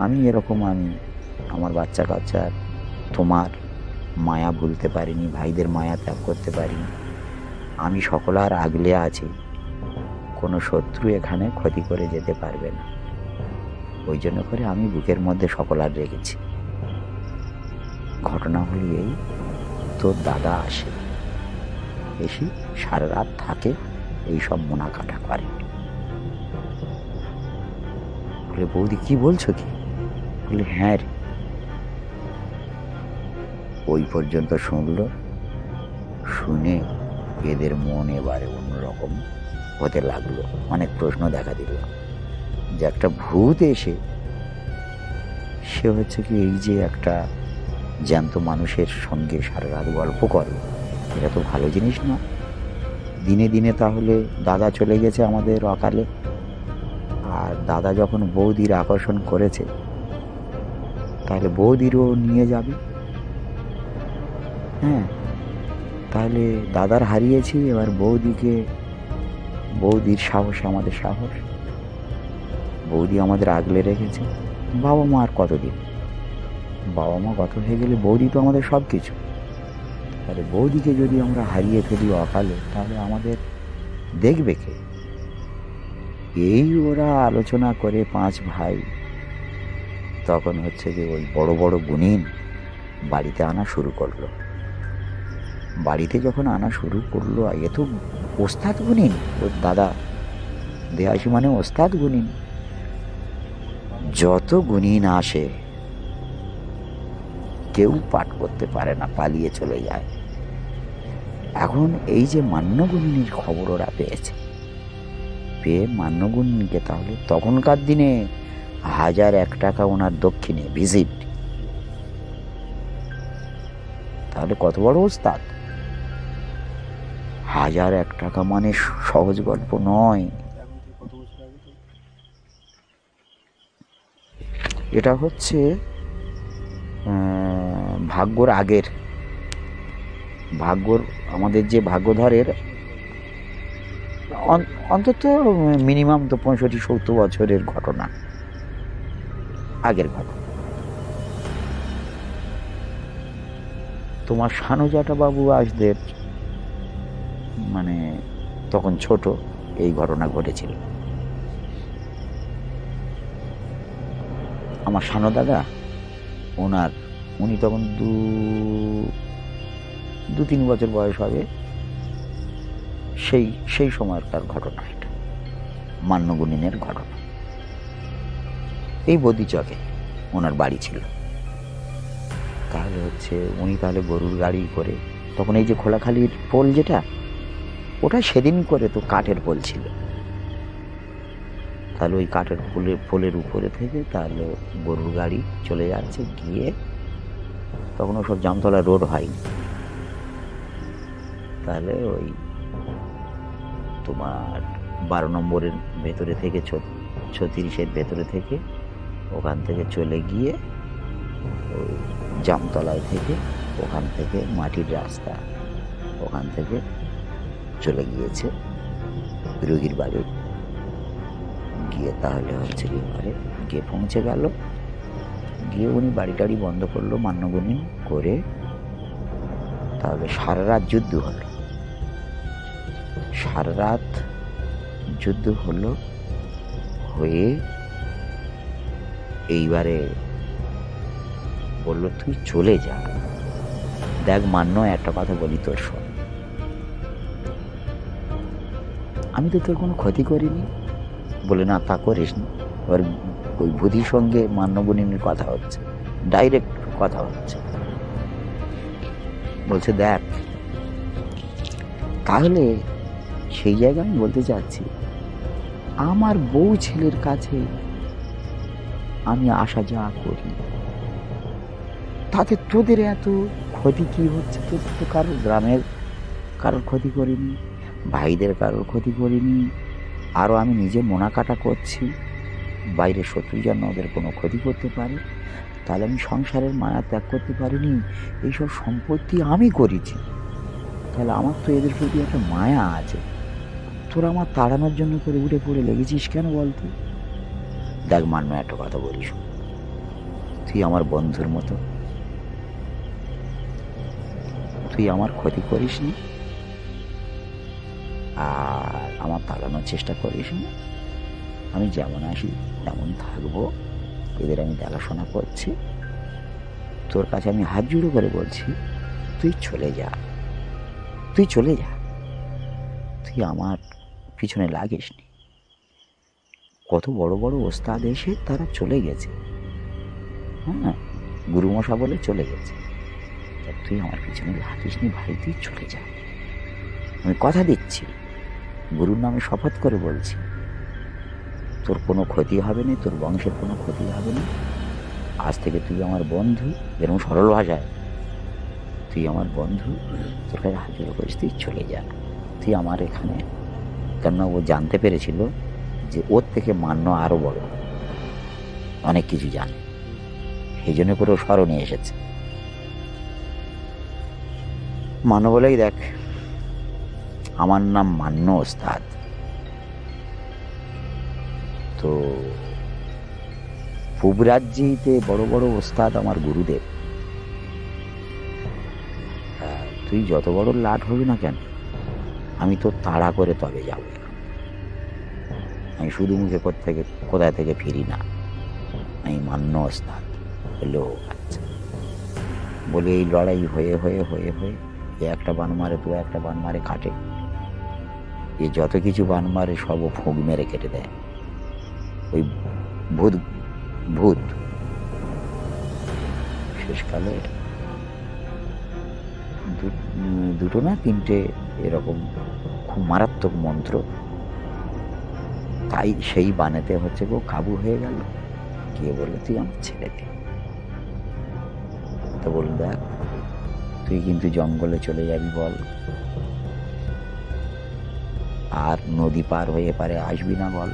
আমি আমার বাচ্চা কাচ্চার তোমার মায়া ভুলতে পারিনি, ভাইদের মায়া ত্যাগ করতে পারিনি। আমি সকল আর আগলে আছি, কোনো শত্রু এখানে ক্ষতি করে যেতে পারবে না। ওই জন্য করে আমি বুকের মধ্যে সকলার রেখেছি। ঘটনা হলো এই, তোর দাদা আসে, এসে সারা রাত থাকে, এইসব মোনা কাটা করে। বলে, বৌদি কি বলছো কি? বলে, হ্যাঁ রে। ওই পর্যন্ত শুনলো, শুনে এদের মন এবারে অন্যরকম হতে লাগলো। অনেক প্রশ্ন দেখা দিল যে একটা ভূত এসে সে হচ্ছে কি এই যে একটা জ্যান্ত মানুষের সঙ্গে সারা রাত গল্প করে, এটা তো ভালো জিনিস না। দিনে দিনে তাহলে দাদা চলে গেছে আমাদের অকালে, আর দাদা যখন বৌদির আকর্ষণ করেছে তাহলে বৌদিরও নিয়ে যাবে। হ্যাঁ, তাহলে দাদার হারিয়েছি, এবার বৌদির সাহস আমাদের সাহস। বৌদি আমাদের আগলে রেখেছে। বাবা মা আর কতদিন? বাবা মা গত হয়ে গেলে বৌদি তো আমাদের সব কিছু। তাহলে বৌদিকে যদি আমরা হারিয়ে ফেলি অকালে, তাহলে আমাদের দেখবে কে? এই ওরা আলোচনা করে 5 ভাই তখন হচ্ছে যে ওই বড় বড় গুণিন বাড়িতে আনা শুরু করলো। বাড়িতে যখন আনা শুরু করলো, এ তো ওস্তাদ গুণিন। ওর দাদা দেহাসি মানে ওস্তাদ গুণিন। যত গুণিন আসে কেউ পাঠ করতে পারে না, পালিয়ে চলে যায়। এখন এই যে মান্যগুণিনীর খবর ওরা পেয়েছে, পেয়ে মান্যগুণিনীকে, তাহলে তখনকার দিনে 1001 টাকা ওনার দক্ষিণে ভিজিট, তাহলে কত বড় ওস্তাদ। 1001 টাকা মানে সহজ গল্প নয়। এটা হচ্ছে ভাগ্যর আগের, আমাদের যে ভাগ্যধরের অন্তত মিনিমাম তো 65-70 বছরের ঘটনা, আগের ঘটনা। তোমার সানুজাটা বাবু আসদের মানে তখন ছোট, এই ঘটনা ঘটেছিল। আমার সানু দাদা, উনি তখন 2-3 বছর বয়স হবে, সেই সময়কার ঘটনা। এটা মান্যগুণিনের ঘটনা। এই বদিচকে ওনার বাড়ি ছিল। তাহলে হচ্ছে উনি তাহলে গরুর গাড়ি করে, তখন এই যে খোলাখালির পোল যেটা, ওটা সেদিন করে তো কাঠের পোল ছিল। তাহলে ওই কাঠের পোলের উপরে থেকে তাহলে গরুর গাড়ি চলে যাচ্ছে, গিয়ে তখন ওসব জামতলা রোড হয়নি, তাহলে ওই তোমার 12 নম্বরের ভেতরে থেকে 36-এর ভেতরে থেকে ওখান থেকে চলে গিয়ে ওই জামতলায় থেকে, ওখান থেকে মাটির রাস্তা, ওখান থেকে চলে গিয়েছে রুগীর বাড়ি। গিয়ে তাহলে হচ্ছে কি ঘরে গিয়ে পৌঁছে গেল। গিয়ে উনি বাড়ি টাড়ি বন্ধ করলো, মান্যগুণী করে। তাহলে সারা রাত যুদ্ধ হলো, সারা রাত যুদ্ধ হলো। হয়ে এইবারে বললো, তুই চলে যা। দেখ মান্য, একটা কথা বলি তোর, শোন, আমি তো তোর কোনো ক্ষতি করিনি। বলে, না তা করিস নি। এবার ওই বুধির সঙ্গে মান্যগুণিনীর কথা হচ্ছে, ডাইরেক্ট কথা হচ্ছে। বলছে, দেখ, তাহলে সেই জায়গায় আমি বলতে চাচ্ছি, আমার বউ ছেলের কাছে আমি আসা যাওয়া করি, তাতে তোদের এত ক্ষতি কি হচ্ছে? তোদের তো কারোর গ্রামের কারোর ক্ষতি করিনি, ভাইদের কারোর ক্ষতি করিনি, আরও আমি নিজে মোনা কাটা করছি, বাইরের শত্রু যেন ওদের কোনো ক্ষতি করতে পারে। তাহলে আমি সংসারের মায়া ত্যাগ করতে পারিনি, এইসব সম্পত্তি আমি করেছি, তাহলে আমার তো এদের প্রতি একটা মায়া আছে। তোরা আমার তাড়ানোর জন্য করে উঠে পড়ে লেগেছিস কেন বলতো? দেখ মান্য, একটা কথা বলিস, তুই আমার বন্ধুর মতো, তুই আমার ক্ষতি করিসনি, আর আমার তাড়ানোর চেষ্টা করিস না। আমি যেমন আসি তেমন থাকবো, এদের আমি দেখাশোনা করছি। তোর কাছে আমি হাত জুড়ে করে বলছি, তুই চলে যা, তুই চলে যা, তুই আমার পিছনে লাগিস নি। কত বড় বড় ওস্তাদ এসে তারা চলে গেছে, হ্যাঁ, গুরুমশা বলে চলে গেছে। তুই আমার পিছনে লাগিস নি ভাই, তুই চলে যা। আমি কথা দিচ্ছি, গুরুর নামে শপথ করে বলছি, তোর কোনো ক্ষতি হবে না, তোর বংশের কোনো ক্ষতি হবে না। আজ থেকে তুই আমার বন্ধু, এরকম সরল ভাষায়, তুই আমার বন্ধু, তোর কাছে হাজির করিস, তুই চলে যা, তুই আমার এখানে। কেননা ও জানতে পেরেছিল যে ওর থেকে মান্য আরো বড়, অনেক কিছু জানে, সেই জন্য করে ও স্মরণে এসেছে। মান্য বলেই দেখ, আমার নাম মান্য ওস্তাদ। তো পূব রাজ্যেতে বড় বড় ওস্তাদ আমার গুরুদেব। তুই যত বড় লাট হবি না কেন, আমি তো তাড়া করে তবে যাবো। আমি শুধু মুখে কোথায় থেকে ফিরি না, আমি মান্য ওস্তাদ। বললো আচ্ছা। বলে এই লড়াই হয়ে হয়ে হয়ে হয়ে এ একটা বান মারে, তো একটা বান মারে, কাটে। এ যত কিছু বান মারে সব ফোঁক মেরে কেটে দেয়। ওই ভূত ভূত শেষকালে দুটো না তিনটে এরকম খুব মারাত্মক মন্ত্র, তাই সেই বানেতে হচ্ছে গো কাবু হয়ে গেল। গিয়ে বললো তুই আমার ছেড়ে দে। তো বলল দেখ, তুই কিন্তু জঙ্গলে চলে যাবি বল, আর নদী পার হয়ে এপারে আসবি না বল।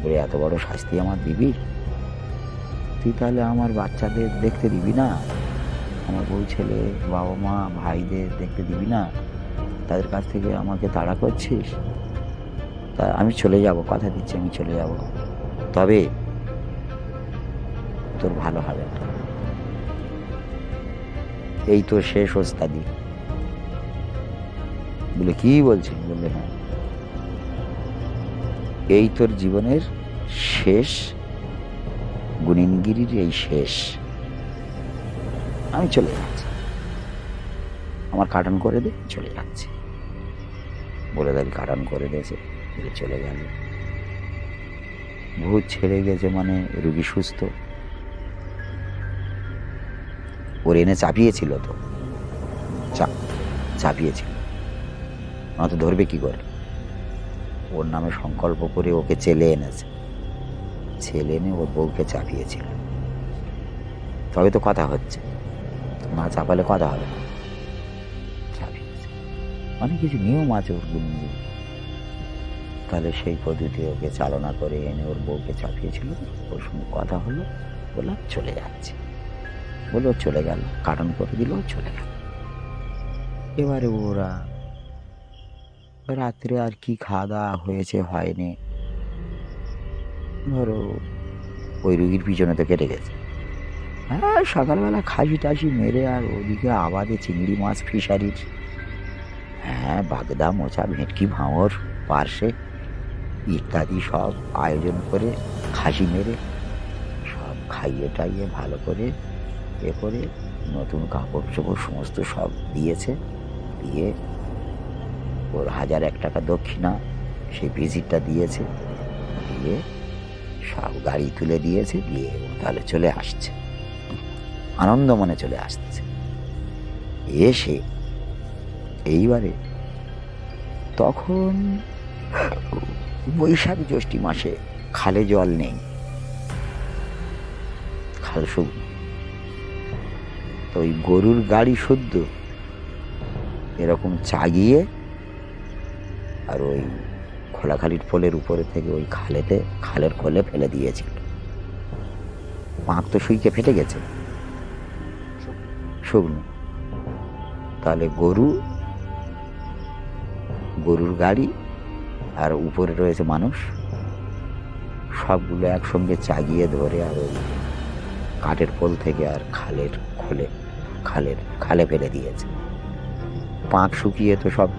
বলে এত বড় শাস্তি আমার দিবি? তুই তাহলে আমার বাচ্চাদের দেখতে দিবি না, আমার বউ ছেলে বাবা মা ভাইদের দেখতে দিবি না, তাদের কাছ থেকে আমাকে তাড়া করছিস? তা আমি চলে যাব, কথা দিচ্ছি আমি চলে যাব, তবে তোর ভালো হবে না। এই তো শেষ ওস্তাদি। বলে কি বলছিস? বললে হ্যাঁ, এই তোর জীবনের শেষ, গুণিনগিরির এই শেষ। আমি চলে যাচ্ছি, আমার কাটান করে দে, চলে যাচ্ছি। বলে দাঁড়ি কাটান করে দিয়েছে, চলে গেল। ভূত ছেড়ে গেছে মানে রুগী সুস্থ। ওর এনে চাপিয়েছিল, তো চাপিয়েছিল, নয়তো ধরবে কি করে? ওর নামে সংকল্প করে ওকে ছেলে এনেছে, ছেলে এনে ওর বউকে চাপিয়েছিল। তবে তো কথা হচ্ছে, না চাপালে কথা হবে না। চাপিয়েছে, অনেক কিছু নিয়ম আছে ওর গুণগুলি। তাহলে সেই পদ্ধতি ওকে চালনা করে এনে ওর বউকে চাপিয়েছিল। ওর সঙ্গে কথা হলো, বললাম চলে যাচ্ছে। বললো চলে গেল, কাটন করে দিল, চলে গেল। এবারে ওরা রাত্রে আর কি খাওয়া দাওয়া হয়েছে হয়নি, ধরো ওই রুগীর পিছনে তো কেটে গেছে। হ্যাঁ, সকালবেলা খাসি টাসি মেরে, আর ওদিকে আবাদে চিংড়ি মাছ ফিশারির, হ্যাঁ, বাগদা মোচা ভেটকি ভাঙর পার্শে ইত্যাদি সব আয়োজন করে খাসি মেরে সব খাইয়ে টাইয়ে ভালো করে এ করে নতুন কাপড় চোপড় সমস্ত সব দিয়েছে। দিয়ে ওর 1001 টাকা দক্ষিণা সেই ভিজিটটা দিয়েছে, দিয়ে সব গাড়ি তুলে দিয়েছে, দিয়ে তাহলে চলে আসছে, আনন্দ মনে চলে আসছে। এসে এইবারে তখন বৈশাখ জ্যৈষ্ঠী মাসে খালে জল নেই, খাল শুকনো। তো ওই গরুর গাড়ি শুদ্ধ এরকম চাগিয়ে আর ওই খোলাখালির পোলের উপরে থেকে ওই খালের খোলে ফেলে দিয়েছিল। পাঁক তো শুইকে ফেটে গেছে, শুকনো। তাহলে গরুর গাড়ি আর উপরে রয়েছে মানুষ, সবগুলো একসঙ্গে চাগিয়ে ধরে আর ওই কাঠের পোল থেকে আর খালে ফেলে দিয়েছে। পাঁক শুকিয়ে তো সব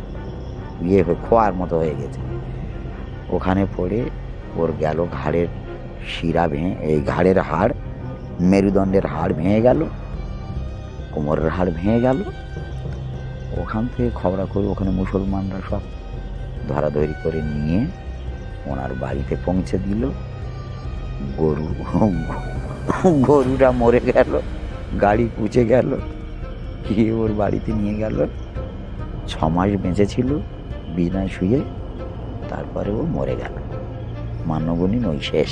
খোয়ার মতো হয়ে গেছে। ওখানে পড়ে ওর গেল ঘাড়ের শিরা ভেঙে, এই ঘাড়ের হাড়, মেরুদণ্ডের হাড় ভেঙে গেল, কোমরের হাড় ভেঙে গেল। ওখান থেকে খবরাখবর ওখানে মুসলমানরা সব ধরাধরি করে নিয়ে ওনার বাড়িতে পৌঁছে দিল। গরুটা মরে গেল, গাড়ি পুচে গেল, গিয়ে ওর বাড়িতে নিয়ে গেল। 6 মাস বেঁচে ছিল বিছানায় শুয়ে, তারপরে ও মরে গেল। মান্যগণিন ওই শেষ।